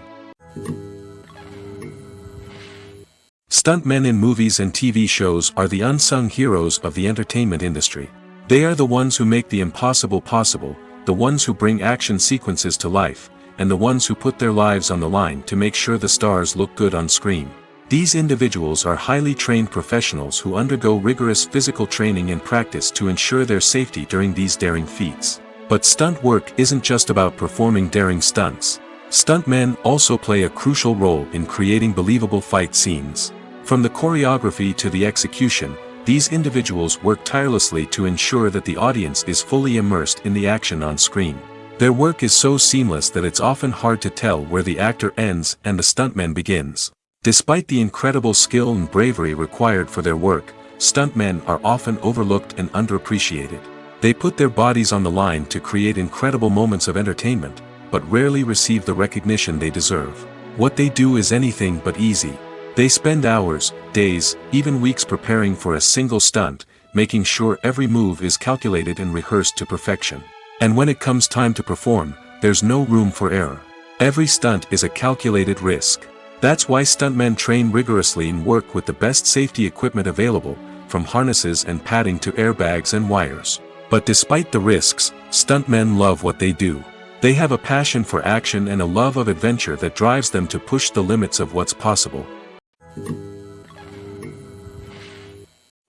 Stuntmen in movies and TV shows are the unsung heroes of the entertainment industry. They are the ones who make the impossible possible, the ones who bring action sequences to life, and the ones who put their lives on the line to make sure the stars look good on screen. These individuals are highly trained professionals who undergo rigorous physical training and practice to ensure their safety during these daring feats. But stunt work isn't just about performing daring stunts. Stuntmen also play a crucial role in creating believable fight scenes. From the choreography to the execution, these individuals work tirelessly to ensure that the audience is fully immersed in the action on screen. Their work is so seamless that it's often hard to tell where the actor ends and the stuntman begins. Despite the incredible skill and bravery required for their work, stuntmen are often overlooked and underappreciated. They put their bodies on the line to create incredible moments of entertainment, but rarely receive the recognition they deserve. What they do is anything but easy. They spend hours, days, even weeks preparing for a single stunt, making sure every move is calculated and rehearsed to perfection. And when it comes time to perform, there's no room for error. Every stunt is a calculated risk. That's why stuntmen train rigorously and work with the best safety equipment available, from harnesses and padding to airbags and wires. But despite the risks, stuntmen love what they do. They have a passion for action and a love of adventure that drives them to push the limits of what's possible.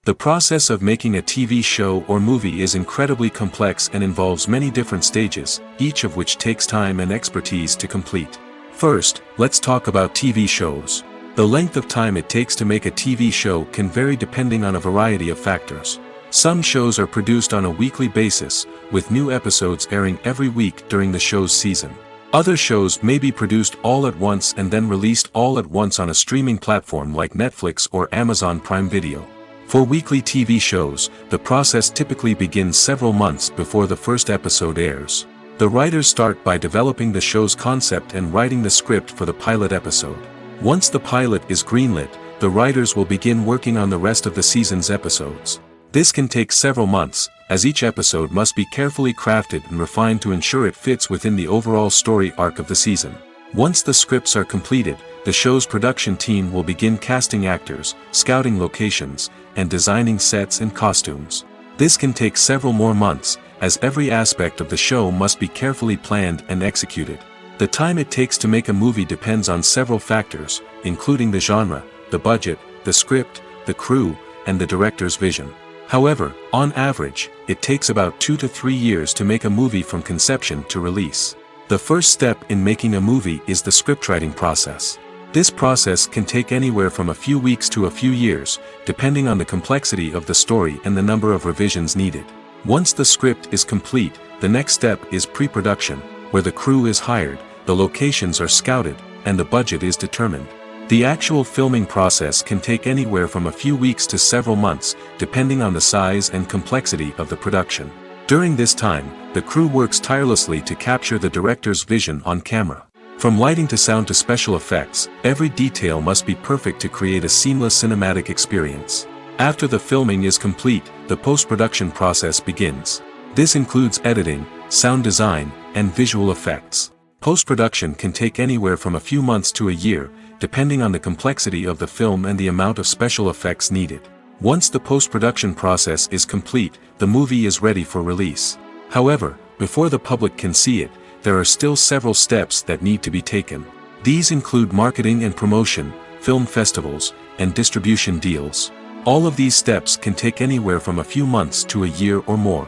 The process of making a TV show or movie is incredibly complex and involves many different stages, each of which takes time and expertise to complete. First, let's talk about TV shows. The length of time it takes to make a TV show can vary depending on a variety of factors. Some shows are produced on a weekly basis, with new episodes airing every week during the show's season. Other shows may be produced all at once and then released all at once on a streaming platform like Netflix or Amazon Prime Video. For weekly TV shows, the process typically begins several months before the first episode airs. The writers start by developing the show's concept and writing the script for the pilot episode. Once the pilot is greenlit, the writers will begin working on the rest of the season's episodes. This can take several months, as each episode must be carefully crafted and refined to ensure it fits within the overall story arc of the season. Once the scripts are completed, the show's production team will begin casting actors, scouting locations, and designing sets and costumes. This can take several more months, as every aspect of the show must be carefully planned and executed. The time it takes to make a movie depends on several factors, including the genre, the budget, the script, the crew, and the director's vision. However, on average, it takes about 2 to 3 years to make a movie from conception to release. The first step in making a movie is the scriptwriting process. This process can take anywhere from a few weeks to a few years, depending on the complexity of the story and the number of revisions needed. Once the script is complete, the next step is pre-production, where the crew is hired, the locations are scouted, and the budget is determined. The actual filming process can take anywhere from a few weeks to several months, depending on the size and complexity of the production. During this time, the crew works tirelessly to capture the director's vision on camera. From lighting to sound to special effects, every detail must be perfect to create a seamless cinematic experience. After the filming is complete, the post-production process begins. This includes editing, sound design, and visual effects. Post-production can take anywhere from a few months to a year, depending on the complexity of the film and the amount of special effects needed. Once the post-production process is complete, the movie is ready for release. However, before the public can see it, there are still several steps that need to be taken. These include marketing and promotion, film festivals, and distribution deals. All of these steps can take anywhere from a few months to a year or more.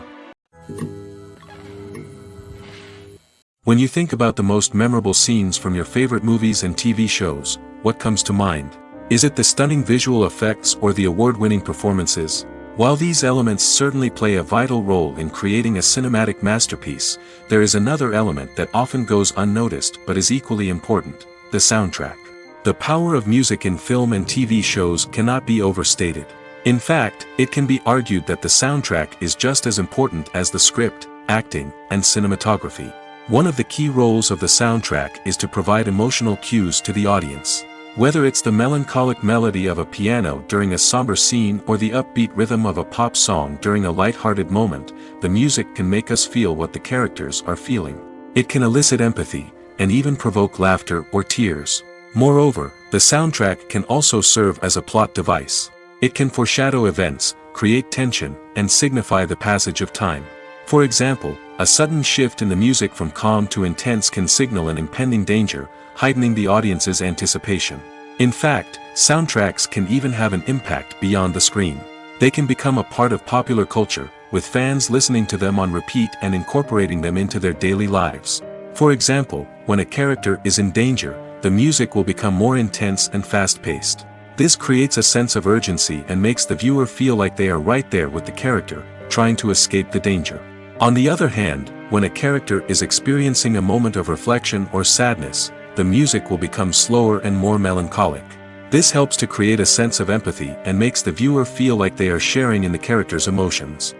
When you think about the most memorable scenes from your favorite movies and TV shows, what comes to mind? Is it the stunning visual effects or the award-winning performances? While these elements certainly play a vital role in creating a cinematic masterpiece, there is another element that often goes unnoticed but is equally important: the soundtrack. The power of music in film and TV shows cannot be overstated. In fact, it can be argued that the soundtrack is just as important as the script, acting, and cinematography. One of the key roles of the soundtrack is to provide emotional cues to the audience. Whether it's the melancholic melody of a piano during a somber scene or the upbeat rhythm of a pop song during a light-hearted moment, the music can make us feel what the characters are feeling. It can elicit empathy, and even provoke laughter or tears. Moreover, the soundtrack can also serve as a plot device. It can foreshadow events, create tension, and signify the passage of time. For example, a sudden shift in the music from calm to intense can signal an impending danger, heightening the audience's anticipation. In fact, soundtracks can even have an impact beyond the screen. They can become a part of popular culture, with fans listening to them on repeat and incorporating them into their daily lives. For example, when a character is in danger, the music will become more intense and fast-paced. This creates a sense of urgency and makes the viewer feel like they are right there with the character, trying to escape the danger. On the other hand, when a character is experiencing a moment of reflection or sadness, the music will become slower and more melancholic. This helps to create a sense of empathy and makes the viewer feel like they are sharing in the character's emotions.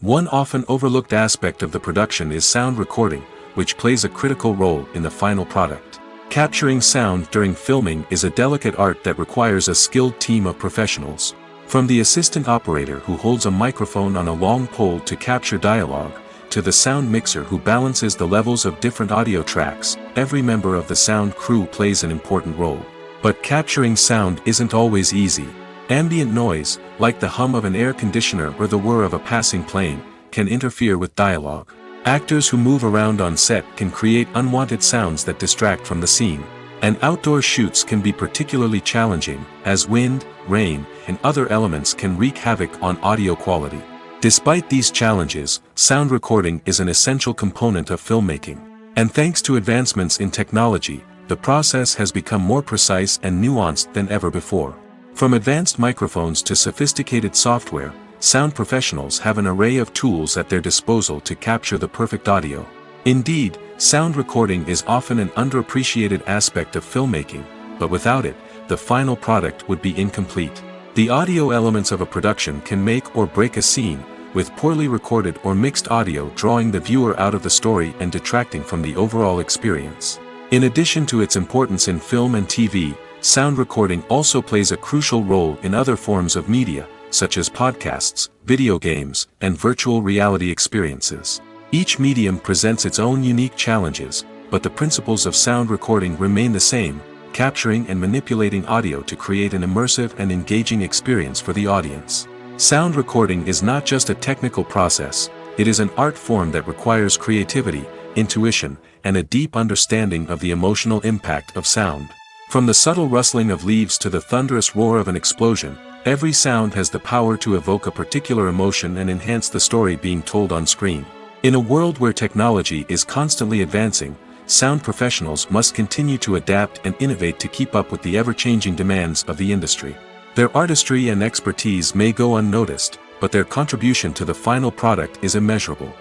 One often overlooked aspect of the production is sound recording, which plays a critical role in the final product. Capturing sound during filming is a delicate art that requires a skilled team of professionals. From the assistant operator who holds a microphone on a long pole to capture dialogue, to the sound mixer who balances the levels of different audio tracks, every member of the sound crew plays an important role. But capturing sound isn't always easy. Ambient noise, like the hum of an air conditioner or the whir of a passing plane, can interfere with dialogue. Actors who move around on set can create unwanted sounds that distract from the scene. And outdoor shoots can be particularly challenging, as wind, rain, and other elements can wreak havoc on audio quality. Despite these challenges, sound recording is an essential component of filmmaking. And thanks to advancements in technology, the process has become more precise and nuanced than ever before. From advanced microphones to sophisticated software, sound professionals have an array of tools at their disposal to capture the perfect audio. Indeed, sound recording is often an underappreciated aspect of filmmaking, but without it, the final product would be incomplete. The audio elements of a production can make or break a scene, with poorly recorded or mixed audio drawing the viewer out of the story and detracting from the overall experience. In addition to its importance in film and TV, sound recording also plays a crucial role in other forms of media, such as podcasts, video games, and virtual reality experiences. Each medium presents its own unique challenges, but the principles of sound recording remain the same, capturing and manipulating audio to create an immersive and engaging experience for the audience. Sound recording is not just a technical process, it is an art form that requires creativity, intuition, and a deep understanding of the emotional impact of sound. From the subtle rustling of leaves to the thunderous roar of an explosion, every sound has the power to evoke a particular emotion and enhance the story being told on screen. In a world where technology is constantly advancing, sound professionals must continue to adapt and innovate to keep up with the ever-changing demands of the industry. Their artistry and expertise may go unnoticed, but their contribution to the final product is immeasurable.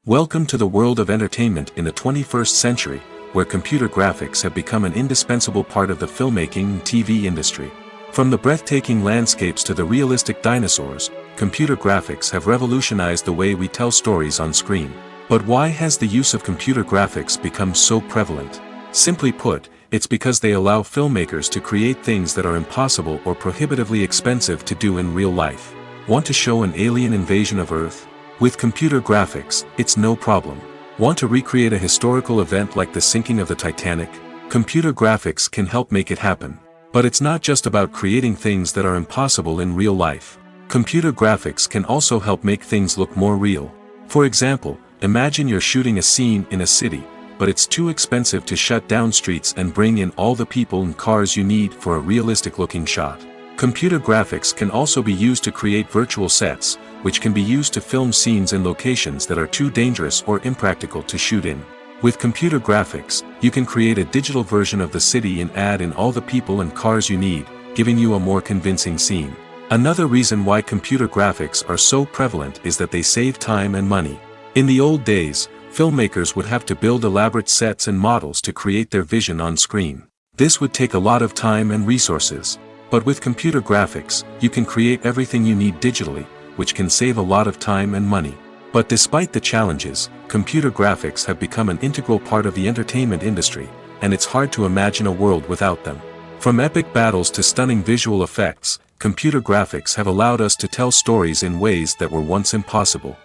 Welcome to the world of entertainment in the 21st century, where computer graphics have become an indispensable part of the filmmaking and TV industry. From the breathtaking landscapes to the realistic dinosaurs, computer graphics have revolutionized the way we tell stories on screen. But why has the use of computer graphics become so prevalent? Simply put, it's because they allow filmmakers to create things that are impossible or prohibitively expensive to do in real life. Want to show an alien invasion of Earth? With computer graphics, it's no problem. Want to recreate a historical event like the sinking of the Titanic? Computer graphics can help make it happen. But it's not just about creating things that are impossible in real life. Computer graphics can also help make things look more real. For example, imagine you're shooting a scene in a city, but it's too expensive to shut down streets and bring in all the people and cars you need for a realistic-looking shot. Computer graphics can also be used to create virtual sets, which can be used to film scenes in locations that are too dangerous or impractical to shoot in. With computer graphics, you can create a digital version of the city and add in all the people and cars you need, giving you a more convincing scene. Another reason why computer graphics are so prevalent is that they save time and money. In the old days, filmmakers would have to build elaborate sets and models to create their vision on screen. This would take a lot of time and resources. But with computer graphics, you can create everything you need digitally, which can save a lot of time and money. But despite the challenges, computer graphics have become an integral part of the entertainment industry, and it's hard to imagine a world without them. From epic battles to stunning visual effects, computer graphics have allowed us to tell stories in ways that were once impossible.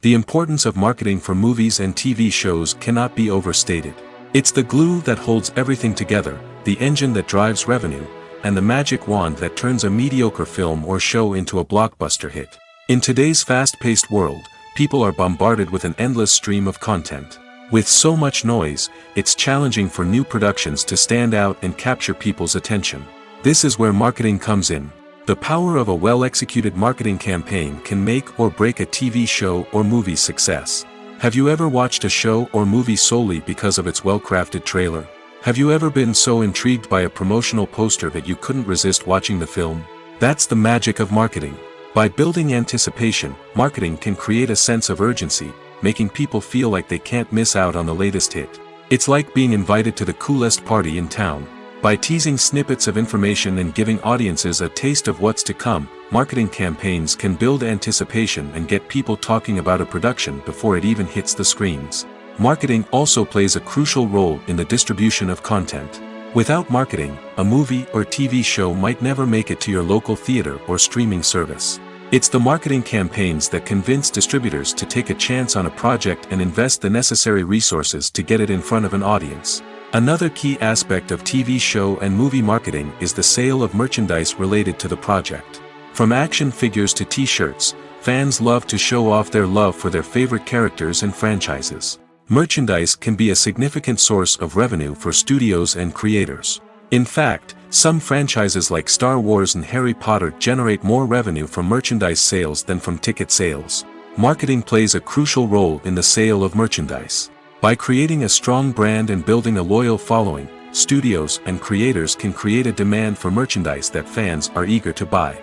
The importance of marketing for movies and TV shows cannot be overstated. It's the glue that holds everything together, the engine that drives revenue, and the magic wand that turns a mediocre film or show into a blockbuster hit. In today's fast-paced world, people are bombarded with an endless stream of content. With so much noise, it's challenging for new productions to stand out and capture people's attention. This is where marketing comes in. The power of a well-executed marketing campaign can make or break a TV show or movie's success. Have you ever watched a show or movie solely because of its well-crafted trailer? Have you ever been so intrigued by a promotional poster that you couldn't resist watching the film? That's the magic of marketing. By building anticipation, marketing can create a sense of urgency, making people feel like they can't miss out on the latest hit. It's like being invited to the coolest party in town. By teasing snippets of information and giving audiences a taste of what's to come, marketing campaigns can build anticipation and get people talking about a production before it even hits the screens. Marketing also plays a crucial role in the distribution of content. Without marketing, a movie or TV show might never make it to your local theater or streaming service. It's the marketing campaigns that convince distributors to take a chance on a project and invest the necessary resources to get it in front of an audience. Another key aspect of TV show and movie marketing is the sale of merchandise related to the project. From action figures to t-shirts, fans love to show off their love for their favorite characters and franchises. Merchandise can be a significant source of revenue for studios and creators. In fact, some franchises like Star Wars and Harry Potter generate more revenue from merchandise sales than from ticket sales. Marketing plays a crucial role in the sale of merchandise. By creating a strong brand and building a loyal following, studios and creators can create a demand for merchandise that fans are eager to buy.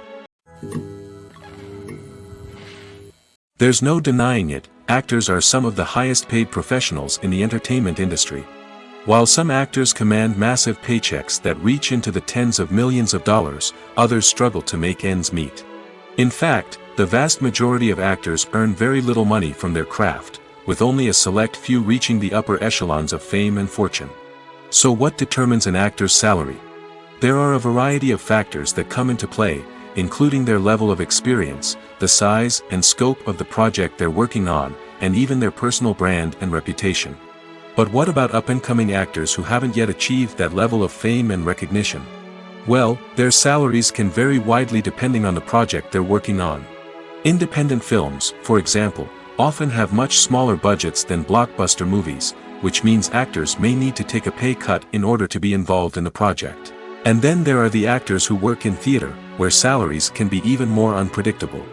There's no denying it, actors are some of the highest paid professionals in the entertainment industry. While some actors command massive paychecks that reach into the tens of millions of dollars, others struggle to make ends meet. In fact, the vast majority of actors earn very little money from their craft, with only a select few reaching the upper echelons of fame and fortune. So what determines an actor's salary? There are a variety of factors that come into play, including their level of experience, the size and scope of the project they're working on, and even their personal brand and reputation. But what about up-and-coming actors who haven't yet achieved that level of fame and recognition? Well, their salaries can vary widely depending on the project they're working on. Independent films, for example, often have much smaller budgets than blockbuster movies, which means actors may need to take a pay cut in order to be involved in the project. And then there are the actors who work in theater, where salaries can be even more unpredictable.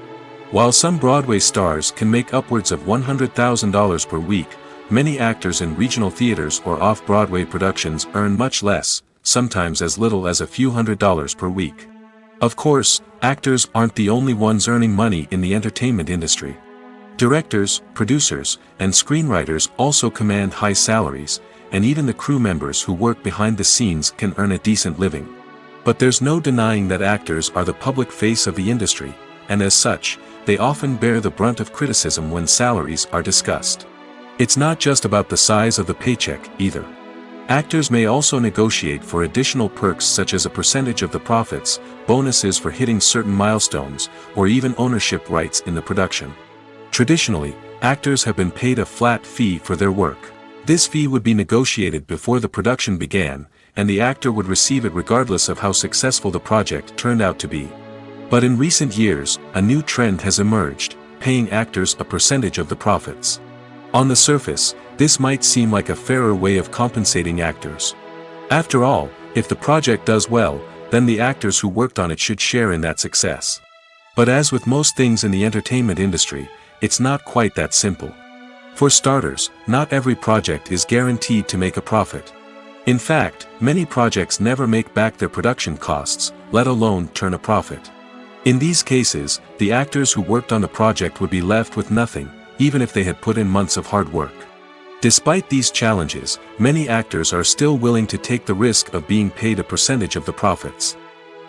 While some Broadway stars can make upwards of $100,000 per week, many actors in regional theaters or off-Broadway productions earn much less, sometimes as little as a few $100s per week. Of course, actors aren't the only ones earning money in the entertainment industry. Directors, producers, and screenwriters also command high salaries, and even the crew members who work behind the scenes can earn a decent living. But there's no denying that actors are the public face of the industry, and as such, they often bear the brunt of criticism when salaries are discussed. It's not just about the size of the paycheck, either. Actors may also negotiate for additional perks such as a percentage of the profits, bonuses for hitting certain milestones, or even ownership rights in the production. Traditionally, actors have been paid a flat fee for their work. This fee would be negotiated before the production began, and the actor would receive it regardless of how successful the project turned out to be. But in recent years, a new trend has emerged, paying actors a percentage of the profits. On the surface, this might seem like a fairer way of compensating actors. After all, if the project does well, then the actors who worked on it should share in that success. But as with most things in the entertainment industry, it's not quite that simple. For starters, not every project is guaranteed to make a profit. In fact, many projects never make back their production costs, let alone turn a profit. In these cases, the actors who worked on the project would be left with nothing, even if they had put in months of hard work. Despite these challenges, many actors are still willing to take the risk of being paid a percentage of the profits.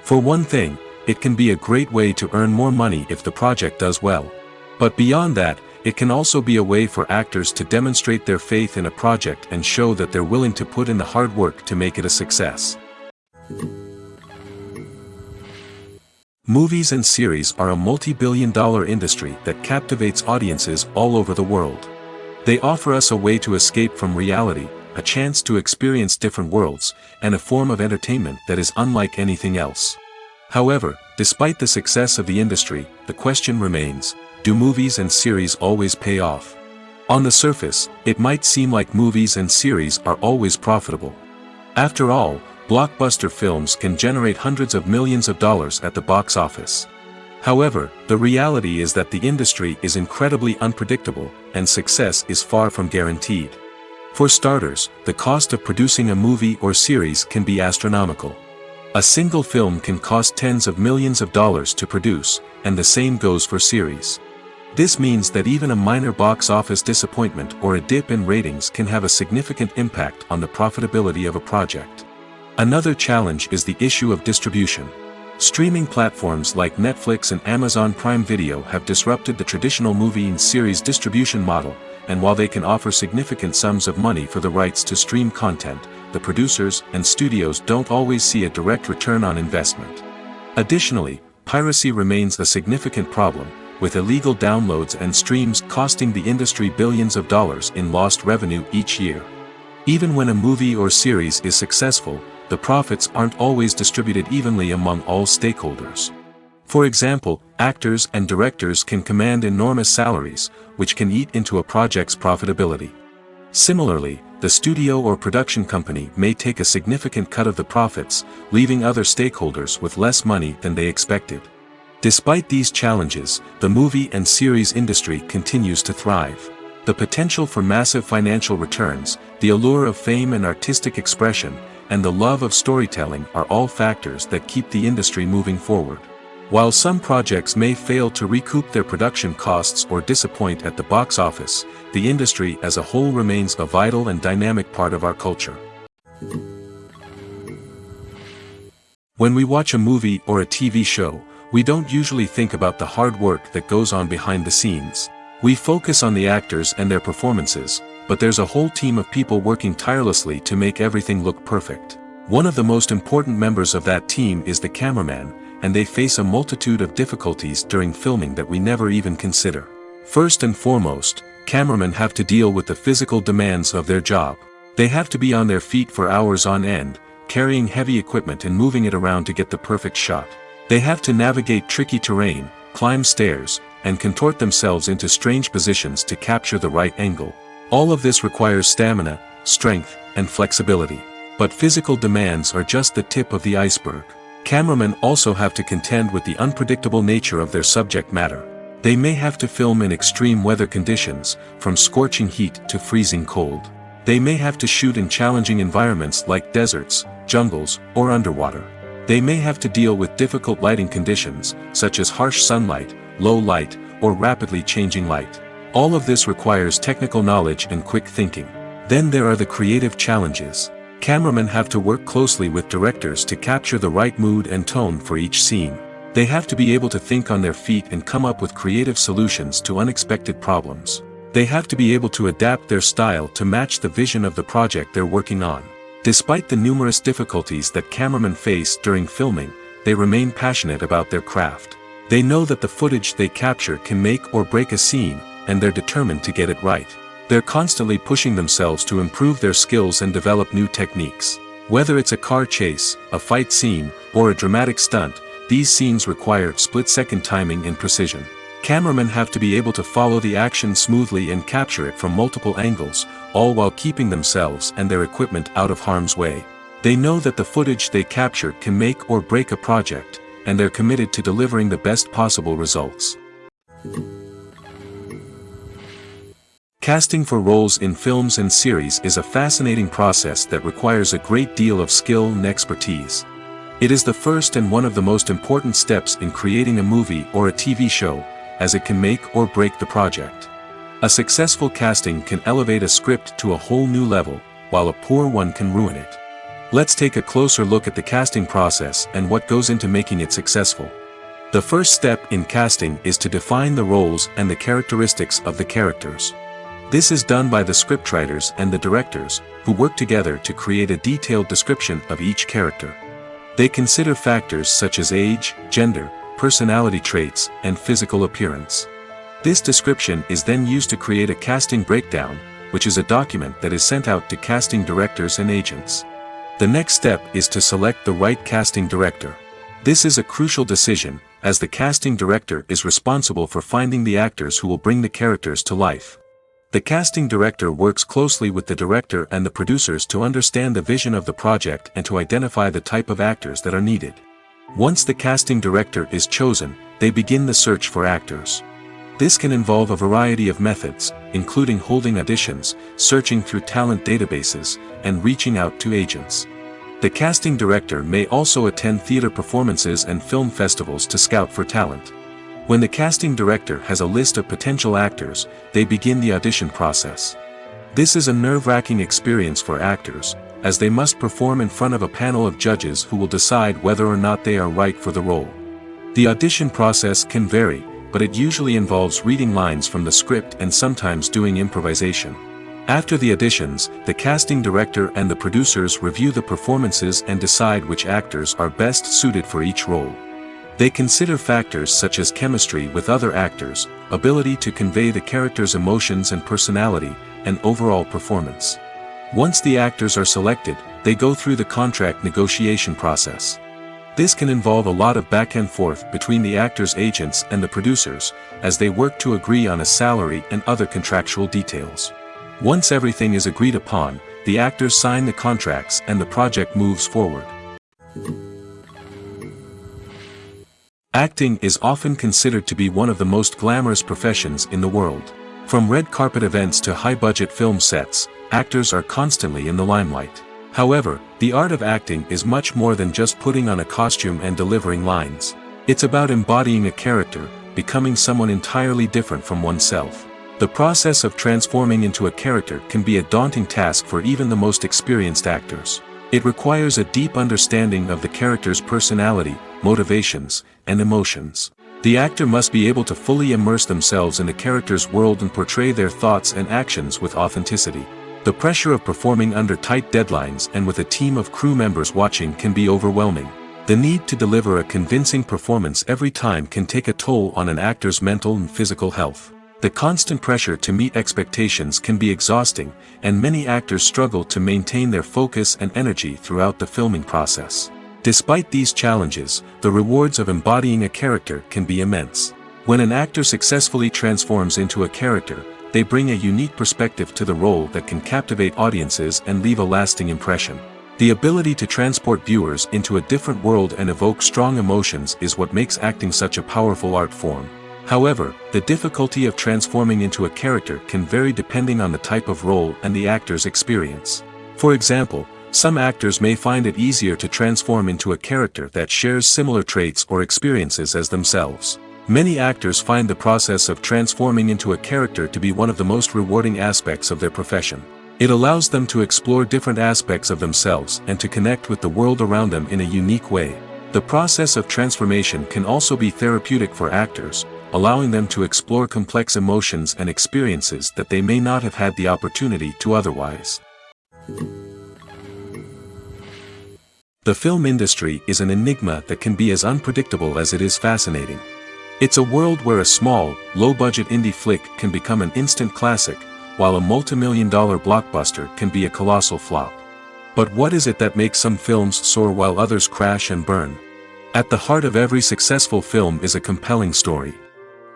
For one thing, it can be a great way to earn more money if the project does well. But beyond that, it can also be a way for actors to demonstrate their faith in a project and show that they're willing to put in the hard work to make it a success. Movies and series are a multi-billion-dollar industry that captivates audiences all over the world. They offer us a way to escape from reality, a chance to experience different worlds, and a form of entertainment that is unlike anything else. However, despite the success of the industry, the question remains, do movies and series always pay off? On the surface, it might seem like movies and series are always profitable. After all, blockbuster films can generate hundreds of millions of dollars at the box office. However, the reality is that the industry is incredibly unpredictable, and success is far from guaranteed. For starters, the cost of producing a movie or series can be astronomical. A single film can cost tens of millions of dollars to produce, and the same goes for series. This means that even a minor box office disappointment or a dip in ratings can have a significant impact on the profitability of a project. Another challenge is the issue of distribution. Streaming platforms like Netflix and Amazon Prime Video have disrupted the traditional movie and series distribution model, and while they can offer significant sums of money for the rights to stream content, the producers and studios don't always see a direct return on investment. Additionally, piracy remains a significant problem, with illegal downloads and streams costing the industry billions of dollars in lost revenue each year. Even when a movie or series is successful, the profits aren't always distributed evenly among all stakeholders. For example, actors and directors can command enormous salaries, which can eat into a project's profitability. Similarly, the studio or production company may take a significant cut of the profits, leaving other stakeholders with less money than they expected. Despite these challenges, the movie and series industry continues to thrive. The potential for massive financial returns, the allure of fame and artistic expression, and the love of storytelling are all factors that keep the industry moving forward. While some projects may fail to recoup their production costs or disappoint at the box office, the industry as a whole remains a vital and dynamic part of our culture. When we watch a movie or a TV show, we don't usually think about the hard work that goes on behind the scenes. We focus on the actors and their performances, but there's a whole team of people working tirelessly to make everything look perfect. One of the most important members of that team is the cameraman, and they face a multitude of difficulties during filming that we never even consider. First and foremost, cameramen have to deal with the physical demands of their job. They have to be on their feet for hours on end, carrying heavy equipment and moving it around to get the perfect shot. They have to navigate tricky terrain, climb stairs, and contort themselves into strange positions to capture the right angle. All of this requires stamina, strength, and flexibility. But physical demands are just the tip of the iceberg. Cameramen also have to contend with the unpredictable nature of their subject matter. They may have to film in extreme weather conditions, from scorching heat to freezing cold. They may have to shoot in challenging environments like deserts, jungles, or underwater. They may have to deal with difficult lighting conditions, such as harsh sunlight, low light, or rapidly changing light. All of this requires technical knowledge and quick thinking. Then there are the creative challenges. Cameramen have to work closely with directors to capture the right mood and tone for each scene. They have to be able to think on their feet and come up with creative solutions to unexpected problems. They have to be able to adapt their style to match the vision of the project they're working on. Despite the numerous difficulties that cameramen face during filming, they remain passionate about their craft. They know that the footage they capture can make or break a scene, and they're determined to get it right. They're constantly pushing themselves to improve their skills and develop new techniques. Whether it's a car chase, a fight scene, or a dramatic stunt, these scenes require split-second timing and precision. Cameramen have to be able to follow the action smoothly and capture it from multiple angles, all while keeping themselves and their equipment out of harm's way. They know that the footage they capture can make or break a project, and they're committed to delivering the best possible results. Casting for roles in films and series is a fascinating process that requires a great deal of skill and expertise. It is the first and one of the most important steps in creating a movie or a TV show, as it can make or break the project. A successful casting can elevate a script to a whole new level, while a poor one can ruin it. Let's take a closer look at the casting process and what goes into making it successful. The first step in casting is to define the roles and the characteristics of the characters. This is done by the scriptwriters and the directors, who work together to create a detailed description of each character. They consider factors such as age, gender, personality traits, and physical appearance. This description is then used to create a casting breakdown, which is a document that is sent out to casting directors and agents. The next step is to select the right casting director. This is a crucial decision, as the casting director is responsible for finding the actors who will bring the characters to life. The casting director works closely with the director and the producers to understand the vision of the project and to identify the type of actors that are needed. Once the casting director is chosen, they begin the search for actors. This can involve a variety of methods, including holding auditions, searching through talent databases, and reaching out to agents. The casting director may also attend theater performances and film festivals to scout for talent. When the casting director has a list of potential actors, they begin the audition process. This is a nerve-wracking experience for actors, as they must perform in front of a panel of judges who will decide whether or not they are right for the role. The audition process can vary, but it usually involves reading lines from the script and sometimes doing improvisation. After the auditions, the casting director and the producers review the performances and decide which actors are best suited for each role. They consider factors such as chemistry with other actors, ability to convey the character's emotions and personality, and overall performance. Once the actors are selected, they go through the contract negotiation process. This can involve a lot of back and forth between the actors' agents and the producers, as they work to agree on a salary and other contractual details. Once everything is agreed upon, the actors sign the contracts and the project moves forward. Acting is often considered to be one of the most glamorous professions in the world. From red carpet events to high-budget film sets, actors are constantly in the limelight. However, the art of acting is much more than just putting on a costume and delivering lines. It's about embodying a character, becoming someone entirely different from oneself. The process of transforming into a character can be a daunting task for even the most experienced actors. It requires a deep understanding of the character's personality, motivations, and emotions. The actor must be able to fully immerse themselves in the character's world and portray their thoughts and actions with authenticity. The pressure of performing under tight deadlines and with a team of crew members watching can be overwhelming. The need to deliver a convincing performance every time can take a toll on an actor's mental and physical health. The constant pressure to meet expectations can be exhausting, and many actors struggle to maintain their focus and energy throughout the filming process. Despite these challenges, the rewards of embodying a character can be immense. When an actor successfully transforms into a character, they bring a unique perspective to the role that can captivate audiences and leave a lasting impression. The ability to transport viewers into a different world and evoke strong emotions is what makes acting such a powerful art form. However, the difficulty of transforming into a character can vary depending on the type of role and the actor's experience. For example, some actors may find it easier to transform into a character that shares similar traits or experiences as themselves. Many actors find the process of transforming into a character to be one of the most rewarding aspects of their profession. It allows them to explore different aspects of themselves and to connect with the world around them in a unique way. The process of transformation can also be therapeutic for actors, allowing them to explore complex emotions and experiences that they may not have had the opportunity to otherwise. The film industry is an enigma that can be as unpredictable as it is fascinating. It's a world where a small, low-budget indie flick can become an instant classic, while a multi-million-dollar blockbuster can be a colossal flop. But what is it that makes some films soar while others crash and burn? At the heart of every successful film is a compelling story.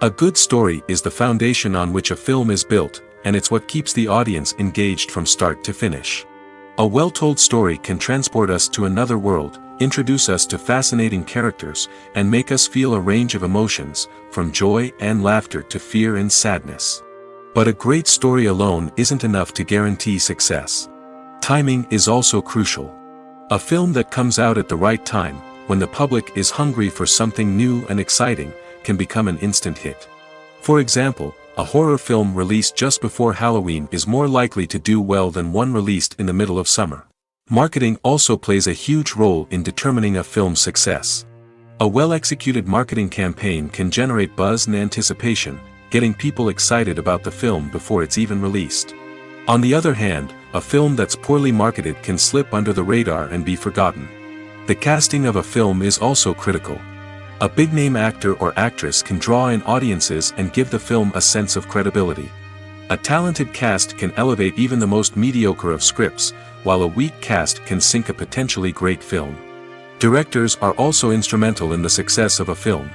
A good story is the foundation on which a film is built, and it's what keeps the audience engaged from start to finish. A well-told story can transport us to another world, introduce us to fascinating characters, and make us feel a range of emotions, from joy and laughter to fear and sadness. But a great story alone isn't enough to guarantee success. Timing is also crucial. A film that comes out at the right time, when the public is hungry for something new and exciting, can become an instant hit. For example, a horror film released just before Halloween is more likely to do well than one released in the middle of summer. Marketing also plays a huge role in determining a film's success. A well-executed marketing campaign can generate buzz and anticipation, getting people excited about the film before it's even released. On the other hand, a film that's poorly marketed can slip under the radar and be forgotten. The casting of a film is also critical. A big-name actor or actress can draw in audiences and give the film a sense of credibility. A talented cast can elevate even the most mediocre of scripts, while a weak cast can sink a potentially great film. Directors are also instrumental in the success of a film.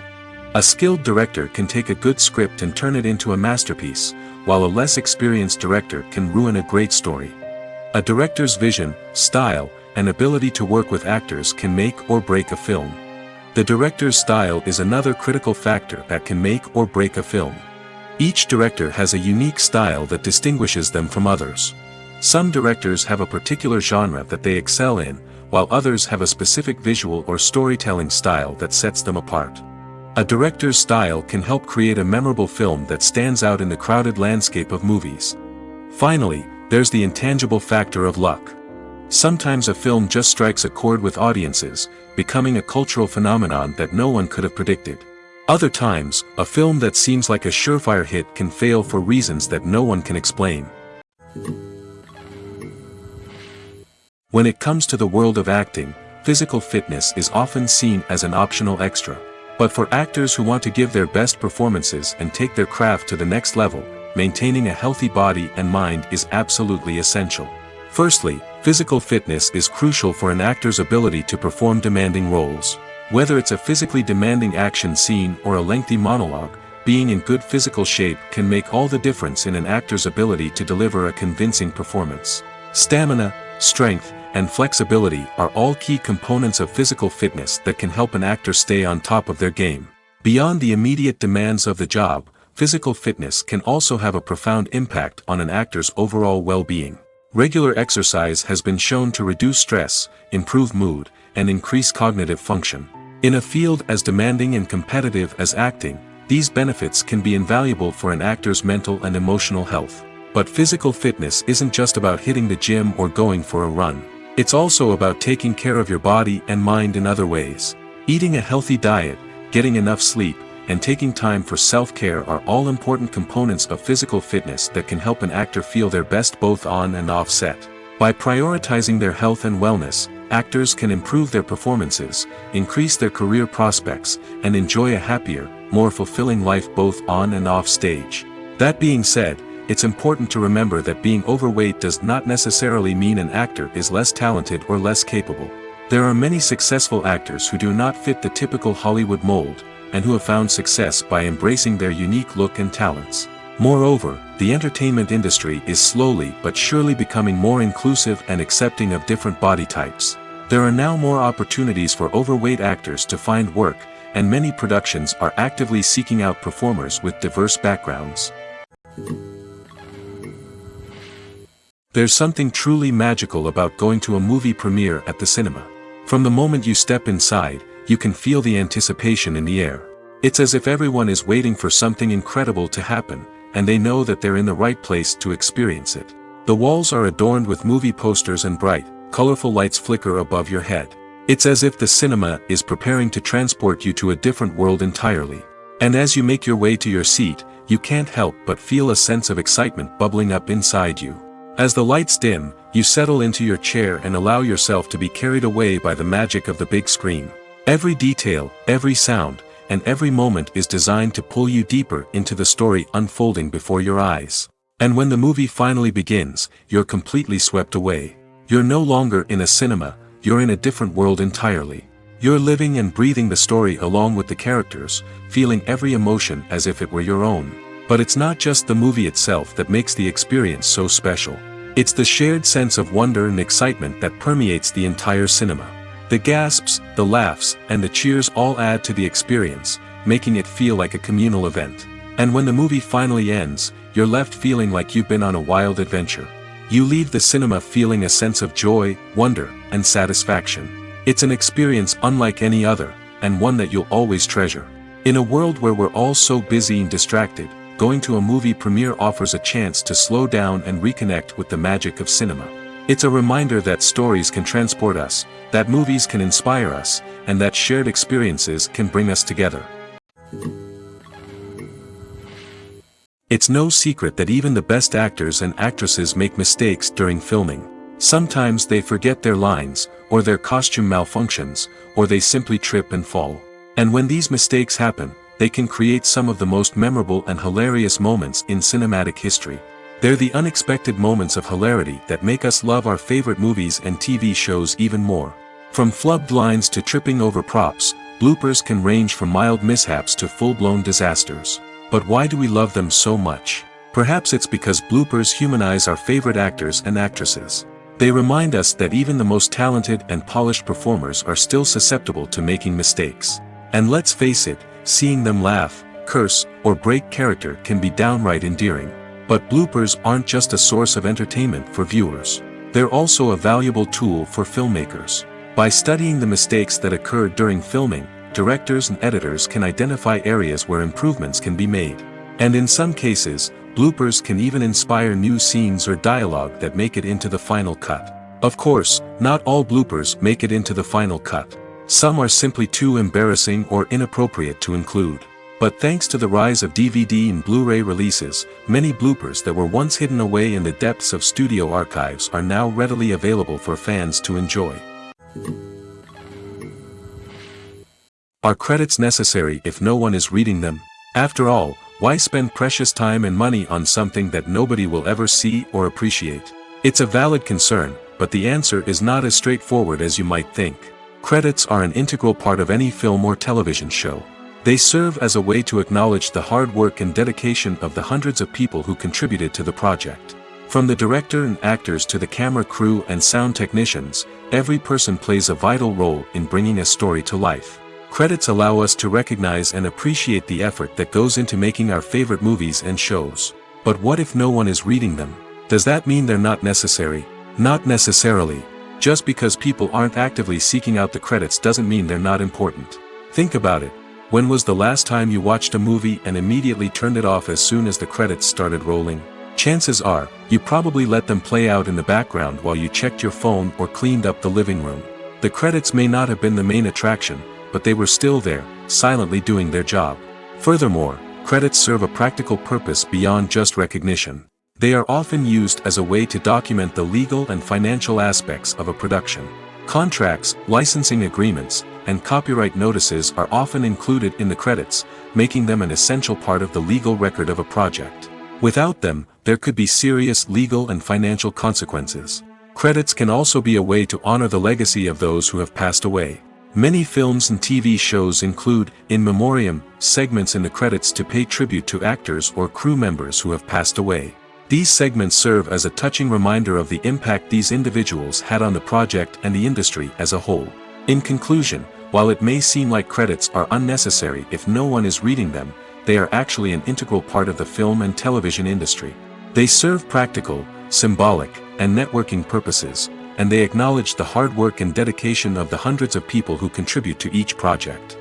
A skilled director can take a good script and turn it into a masterpiece, while a less experienced director can ruin a great story. A director's vision, style, and ability to work with actors can make or break a film. The director's style is another critical factor that can make or break a film. Each director has a unique style that distinguishes them from others. Some directors have a particular genre that they excel in, while others have a specific visual or storytelling style that sets them apart. A director's style can help create a memorable film that stands out in the crowded landscape of movies. Finally, there's the intangible factor of luck. Sometimes a film just strikes a chord with audiences, becoming a cultural phenomenon that no one could have predicted. Other times, a film that seems like a surefire hit can fail for reasons that no one can explain. When it comes to the world of acting, physical fitness is often seen as an optional extra. But for actors who want to give their best performances and take their craft to the next level, maintaining a healthy body and mind is absolutely essential. Firstly, physical fitness is crucial for an actor's ability to perform demanding roles. Whether it's a physically demanding action scene or a lengthy monologue, being in good physical shape can make all the difference in an actor's ability to deliver a convincing performance. Stamina, strength, and flexibility are all key components of physical fitness that can help an actor stay on top of their game. Beyond the immediate demands of the job, physical fitness can also have a profound impact on an actor's overall well-being. Regular exercise has been shown to reduce stress, improve mood, and increase cognitive function. In a field as demanding and competitive as acting, these benefits can be invaluable for an actor's mental and emotional health. But physical fitness isn't just about hitting the gym or going for a run. It's also about taking care of your body and mind in other ways. Eating a healthy diet, getting enough sleep, and taking time for self-care are all important components of physical fitness that can help an actor feel their best both on and off set. By prioritizing their health and wellness, actors can improve their performances, increase their career prospects, and enjoy a happier, more fulfilling life both on and off stage. That being said, it's important to remember that being overweight does not necessarily mean an actor is less talented or less capable. There are many successful actors who do not fit the typical Hollywood mold, and who have found success by embracing their unique look and talents. Moreover, the entertainment industry is slowly but surely becoming more inclusive and accepting of different body types. There are now more opportunities for overweight actors to find work, and many productions are actively seeking out performers with diverse backgrounds. There's something truly magical about going to a movie premiere at the cinema. From the moment you step inside, you can feel the anticipation in the air. It's as if everyone is waiting for something incredible to happen, and they know that they're in the right place to experience it. The walls are adorned with movie posters and bright, colorful lights flicker above your head. It's as if the cinema is preparing to transport you to a different world entirely. And as you make your way to your seat, you can't help but feel a sense of excitement bubbling up inside you. As the lights dim, you settle into your chair and allow yourself to be carried away by the magic of the big screen. Every detail, every sound, and every moment is designed to pull you deeper into the story unfolding before your eyes. And when the movie finally begins, you're completely swept away. You're no longer in a cinema, you're in a different world entirely. You're living and breathing the story along with the characters, feeling every emotion as if it were your own. But it's not just the movie itself that makes the experience so special. It's the shared sense of wonder and excitement that permeates the entire cinema. The gasps, the laughs, and the cheers all add to the experience, making it feel like a communal event. And when the movie finally ends, you're left feeling like you've been on a wild adventure. You leave the cinema feeling a sense of joy, wonder, and satisfaction. It's an experience unlike any other, and one that you'll always treasure. In a world where we're all so busy and distracted, going to a movie premiere offers a chance to slow down and reconnect with the magic of cinema. It's a reminder that stories can transport us, that movies can inspire us, and that shared experiences can bring us together. It's no secret that even the best actors and actresses make mistakes during filming. Sometimes they forget their lines, or their costume malfunctions, or they simply trip and fall. And when these mistakes happen, they can create some of the most memorable and hilarious moments in cinematic history. They're the unexpected moments of hilarity that make us love our favorite movies and TV shows even more. From flubbed lines to tripping over props, bloopers can range from mild mishaps to full-blown disasters. But why do we love them so much? Perhaps it's because bloopers humanize our favorite actors and actresses. They remind us that even the most talented and polished performers are still susceptible to making mistakes. And let's face it, seeing them laugh, curse, or break character can be downright endearing. But bloopers aren't just a source of entertainment for viewers. They're also a valuable tool for filmmakers. By studying the mistakes that occurred during filming, directors and editors can identify areas where improvements can be made. And in some cases, bloopers can even inspire new scenes or dialogue that make it into the final cut. Of course, not all bloopers make it into the final cut. Some are simply too embarrassing or inappropriate to include. But thanks to the rise of DVD and Blu-ray releases, many bloopers that were once hidden away in the depths of studio archives are now readily available for fans to enjoy. Are credits necessary if no one is reading them? After all, why spend precious time and money on something that nobody will ever see or appreciate? It's a valid concern, but the answer is not as straightforward as you might think. Credits are an integral part of any film or television show. They serve as a way to acknowledge the hard work and dedication of the hundreds of people who contributed to the project. From the director and actors to the camera crew and sound technicians, every person plays a vital role in bringing a story to life. Credits allow us to recognize and appreciate the effort that goes into making our favorite movies and shows. But what if no one is reading them? Does that mean they're not necessary? Not necessarily. Just because people aren't actively seeking out the credits doesn't mean they're not important. Think about it. When was the last time you watched a movie and immediately turned it off as soon as the credits started rolling? Chances are, you probably let them play out in the background while you checked your phone or cleaned up the living room. The credits may not have been the main attraction, but they were still there, silently doing their job. Furthermore, credits serve a practical purpose beyond just recognition. They are often used as a way to document the legal and financial aspects of a production. Contracts, licensing agreements, and copyright notices are often included in the credits, making them an essential part of the legal record of a project. Without them, there could be serious legal and financial consequences. Credits can also be a way to honor the legacy of those who have passed away. Many films and TV shows include, in memoriam, segments in the credits to pay tribute to actors or crew members who have passed away. These segments serve as a touching reminder of the impact these individuals had on the project and the industry as a whole. In conclusion, while it may seem like credits are unnecessary if no one is reading them, they are actually an integral part of the film and television industry. They serve practical, symbolic, and networking purposes, and they acknowledge the hard work and dedication of the hundreds of people who contribute to each project.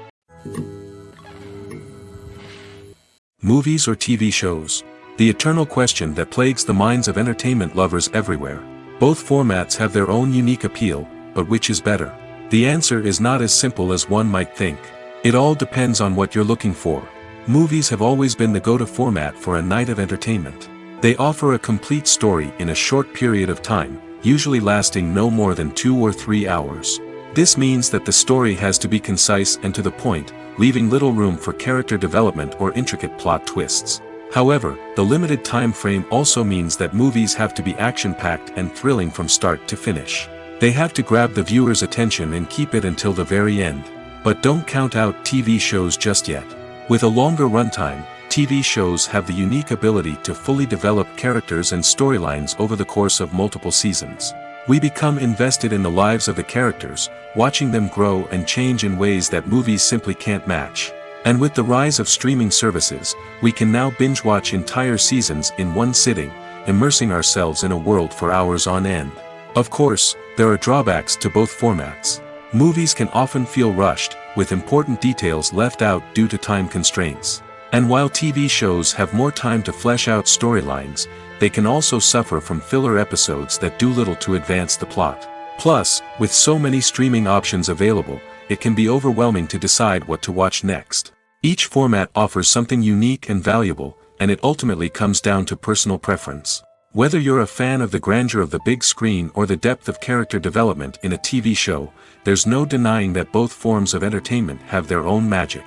Movies or TV shows? The eternal question that plagues the minds of entertainment lovers everywhere. Both formats have their own unique appeal, but which is better? The answer is not as simple as one might think. It all depends on what you're looking for. Movies have always been the go-to format for a night of entertainment. They offer a complete story in a short period of time, usually lasting no more than 2 or 3 hours. This means that the story has to be concise and to the point, leaving little room for character development or intricate plot twists. However, the limited time frame also means that movies have to be action-packed and thrilling from start to finish. They have to grab the viewer's attention and keep it until the very end. But don't count out TV shows just yet. With a longer runtime, TV shows have the unique ability to fully develop characters and storylines over the course of multiple seasons. We become invested in the lives of the characters, watching them grow and change in ways that movies simply can't match. And with the rise of streaming services, we can now binge-watch entire seasons in one sitting, immersing ourselves in a world for hours on end. Of course, there are drawbacks to both formats. Movies can often feel rushed, with important details left out due to time constraints. And while TV shows have more time to flesh out storylines, they can also suffer from filler episodes that do little to advance the plot. Plus, with so many streaming options available, it can be overwhelming to decide what to watch next. Each format offers something unique and valuable, and it ultimately comes down to personal preference. Whether you're a fan of the grandeur of the big screen or the depth of character development in a TV show, there's no denying that both forms of entertainment have their own magic.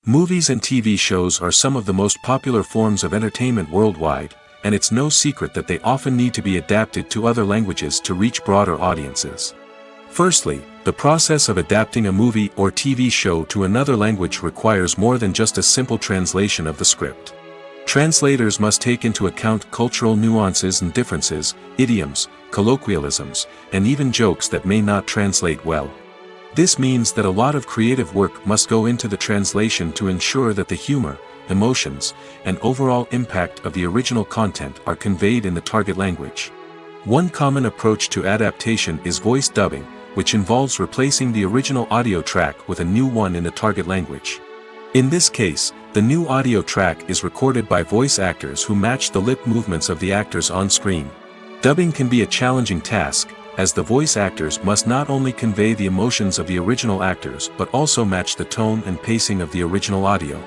Movies and TV shows are some of the most popular forms of entertainment worldwide, and it's no secret that they often need to be adapted to other languages to reach broader audiences. Firstly, the process of adapting a movie or TV show to another language requires more than just a simple translation of the script. Translators must take into account cultural nuances and differences, idioms, colloquialisms, and even jokes that may not translate well. This means that a lot of creative work must go into the translation to ensure that the humor, emotions, and overall impact of the original content are conveyed in the target language. One common approach to adaptation is voice dubbing, which involves replacing the original audio track with a new one in the target language. In this case, the new audio track is recorded by voice actors who match the lip movements of the actors on screen. Dubbing can be a challenging task, as the voice actors must not only convey the emotions of the original actors but also match the tone and pacing of the original audio.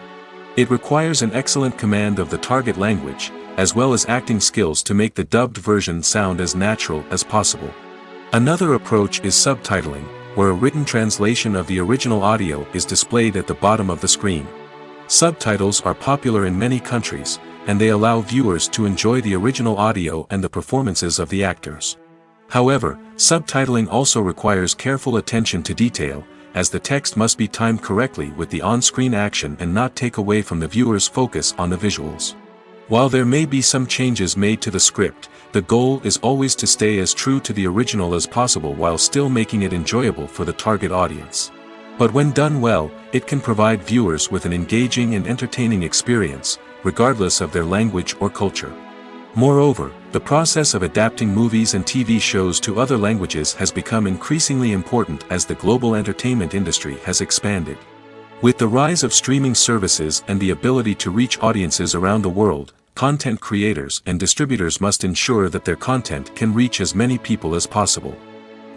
It requires an excellent command of the target language, as well as acting skills to make the dubbed version sound as natural as possible. Another approach is subtitling, where a written translation of the original audio is displayed at the bottom of the screen. Subtitles are popular in many countries, and they allow viewers to enjoy the original audio and the performances of the actors. However, subtitling also requires careful attention to detail, as the text must be timed correctly with the on-screen action and not take away from the viewer's focus on the visuals. While there may be some changes made to the script, the goal is always to stay as true to the original as possible while still making it enjoyable for the target audience. But when done well, it can provide viewers with an engaging and entertaining experience, regardless of their language or culture. Moreover, the process of adapting movies and TV shows to other languages has become increasingly important as the global entertainment industry has expanded. With the rise of streaming services and the ability to reach audiences around the world, content creators and distributors must ensure that their content can reach as many people as possible.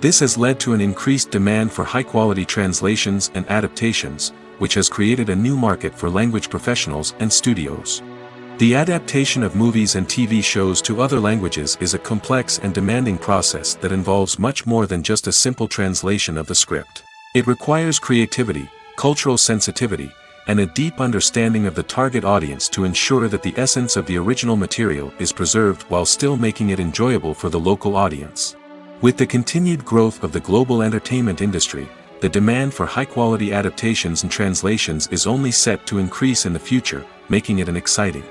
This has led to an increased demand for high-quality translations and adaptations, which has created a new market for language professionals and studios. The adaptation of movies and TV shows to other languages is a complex and demanding process that involves much more than just a simple translation of the script. It requires creativity, cultural sensitivity, and a deep understanding of the target audience to ensure that the essence of the original material is preserved while still making it enjoyable for the local audience. With the continued growth of the global entertainment industry, the demand for high-quality adaptations and translations is only set to increase in the future, making it exciting.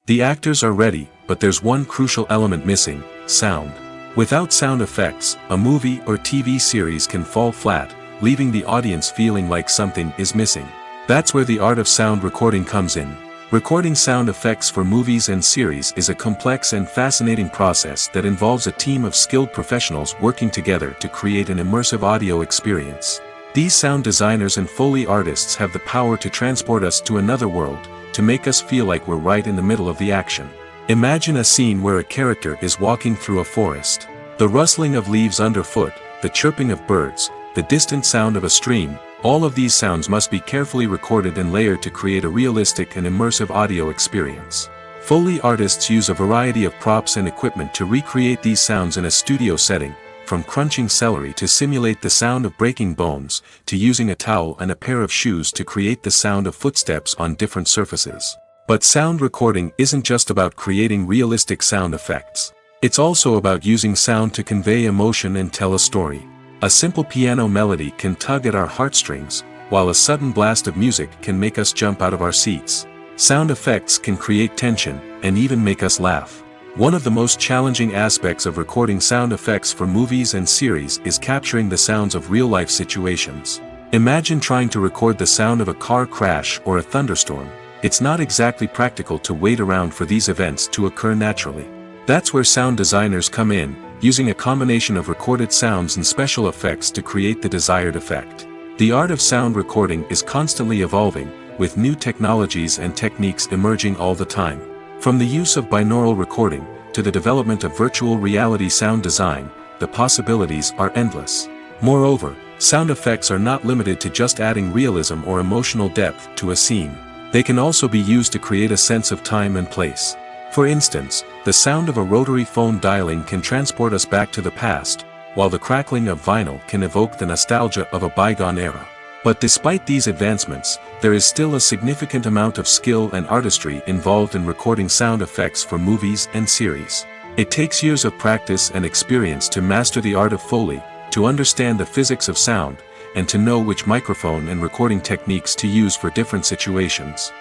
The actors are ready, but there's one crucial element missing: sound. Without sound effects, a movie or TV series can fall flat, leaving the audience feeling like something is missing. That's where the art of sound recording comes in. Recording sound effects for movies and series is a complex and fascinating process that involves a team of skilled professionals working together to create an immersive audio experience. These sound designers and Foley artists have the power to transport us to another world, to make us feel like we're right in the middle of the action. Imagine a scene where a character is walking through a forest. The rustling of leaves underfoot, the chirping of birds, the distant sound of a stream, all of these sounds must be carefully recorded and layered to create a realistic and immersive audio experience. Foley artists use a variety of props and equipment to recreate these sounds in a studio setting, from crunching celery to simulate the sound of breaking bones, to using a towel and a pair of shoes to create the sound of footsteps on different surfaces. But sound recording isn't just about creating realistic sound effects. It's also about using sound to convey emotion and tell a story. A simple piano melody can tug at our heartstrings, while a sudden blast of music can make us jump out of our seats. Sound effects can create tension, and even make us laugh. One of the most challenging aspects of recording sound effects for movies and series is capturing the sounds of real-life situations. Imagine trying to record the sound of a car crash or a thunderstorm. It's not exactly practical to wait around for these events to occur naturally. That's where sound designers come in, using a combination of recorded sounds and special effects to create the desired effect. The art of sound recording is constantly evolving, with new technologies and techniques emerging all the time. From the use of binaural recording, to the development of virtual reality sound design, the possibilities are endless. Moreover, sound effects are not limited to just adding realism or emotional depth to a scene. They can also be used to create a sense of time and place. For instance, the sound of a rotary phone dialing can transport us back to the past, while the crackling of vinyl can evoke the nostalgia of a bygone era. But despite these advancements, there is still a significant amount of skill and artistry involved in recording sound effects for movies and series. It takes years of practice and experience to master the art of Foley, to understand the physics of sound, and to know which microphone and recording techniques to use for different situations.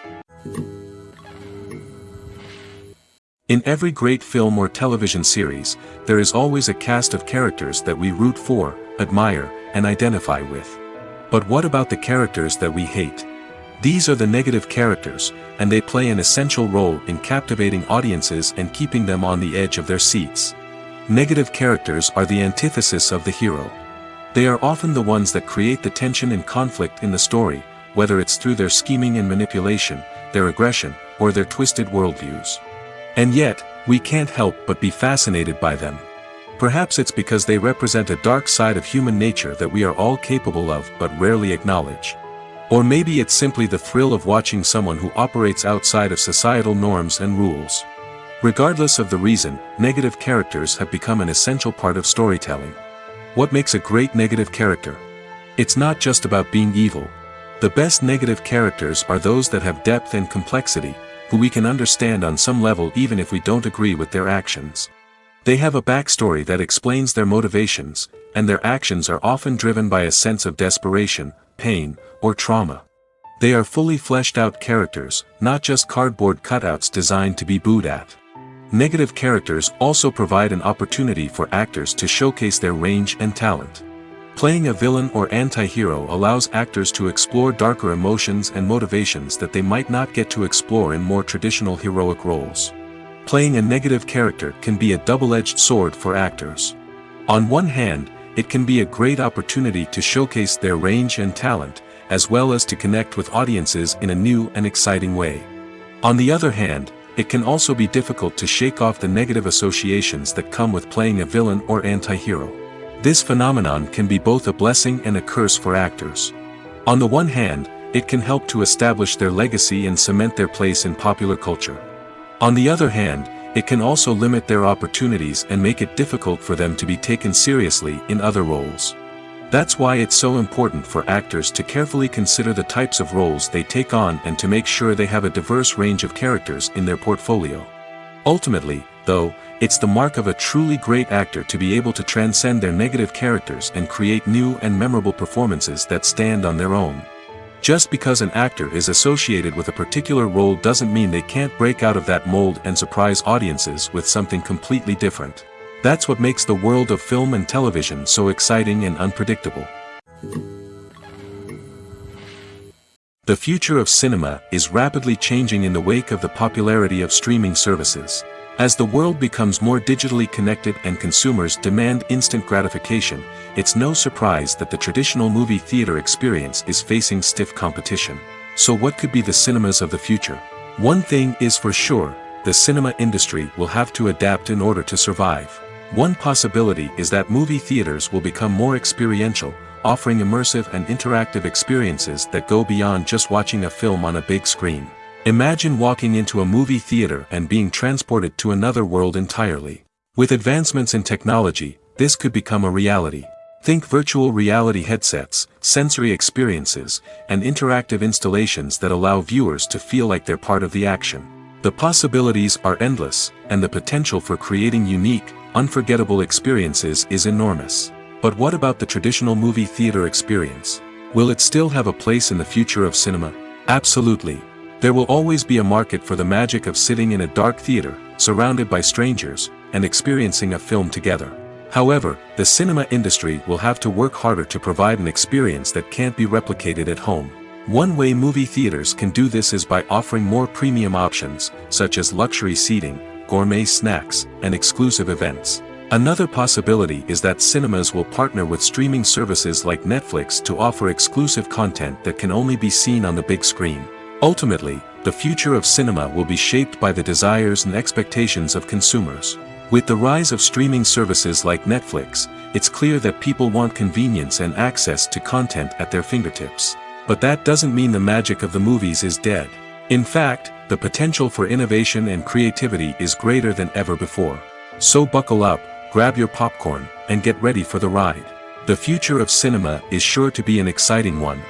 In every great film or television series, there is always a cast of characters that we root for, admire, and identify with. But what about the characters that we hate? These are the negative characters, and they play an essential role in captivating audiences and keeping them on the edge of their seats. Negative characters are the antithesis of the hero. They are often the ones that create the tension and conflict in the story, whether it's through their scheming and manipulation, their aggression, or their twisted worldviews. And yet, we can't help but be fascinated by them. Perhaps it's because they represent a dark side of human nature that we are all capable of but rarely acknowledge. Or maybe it's simply the thrill of watching someone who operates outside of societal norms and rules. Regardless of the reason, negative characters have become an essential part of storytelling. What makes a great negative character? It's not just about being evil. The best negative characters are those that have depth and complexity, who we can understand on some level even if we don't agree with their actions. They have a backstory that explains their motivations, and their actions are often driven by a sense of desperation, pain, or trauma. They are fully fleshed out characters, not just cardboard cutouts designed to be booed at. Negative characters also provide an opportunity for actors to showcase their range and talent. Playing a villain or anti-hero allows actors to explore darker emotions and motivations that they might not get to explore in more traditional heroic roles. Playing a negative character can be a double-edged sword for actors. On one hand, it can be a great opportunity to showcase their range and talent, as well as to connect with audiences in a new and exciting way. On the other hand, it can also be difficult to shake off the negative associations that come with playing a villain or anti-hero. This phenomenon can be both a blessing and a curse for actors. On the one hand, it can help to establish their legacy and cement their place in popular culture. On the other hand, it can also limit their opportunities and make it difficult for them to be taken seriously in other roles. That's why it's so important for actors to carefully consider the types of roles they take on and to make sure they have a diverse range of characters in their portfolio. Ultimately, though, it's the mark of a truly great actor to be able to transcend their negative characters and create new and memorable performances that stand on their own. Just because an actor is associated with a particular role doesn't mean they can't break out of that mold and surprise audiences with something completely different. That's what makes the world of film and television so exciting and unpredictable. The future of cinema is rapidly changing in the wake of the popularity of streaming services. As the world becomes more digitally connected and consumers demand instant gratification, it's no surprise that the traditional movie theater experience is facing stiff competition. So what could be the cinemas of the future? One thing is for sure, the cinema industry will have to adapt in order to survive. One possibility is that movie theaters will become more experiential, offering immersive and interactive experiences that go beyond just watching a film on a big screen. Imagine walking into a movie theater and being transported to another world entirely. With advancements in technology, this could become a reality. Think virtual reality headsets, sensory experiences, and interactive installations that allow viewers to feel like they're part of the action. The possibilities are endless, and the potential for creating unique, unforgettable experiences is enormous. But what about the traditional movie theater experience? Will it still have a place in the future of cinema? Absolutely. There will always be a market for the magic of sitting in a dark theater, surrounded by strangers, and experiencing a film together. However, the cinema industry will have to work harder to provide an experience that can't be replicated at home. One way movie theaters can do this is by offering more premium options, such as luxury seating, gourmet snacks, and exclusive events. Another possibility is that cinemas will partner with streaming services like Netflix to offer exclusive content that can only be seen on the big screen. Ultimately, the future of cinema will be shaped by the desires and expectations of consumers. With the rise of streaming services like Netflix, it's clear that people want convenience and access to content at their fingertips. But that doesn't mean the magic of the movies is dead. In fact, the potential for innovation and creativity is greater than ever before. So buckle up, grab your popcorn, and get ready for the ride. The future of cinema is sure to be an exciting one.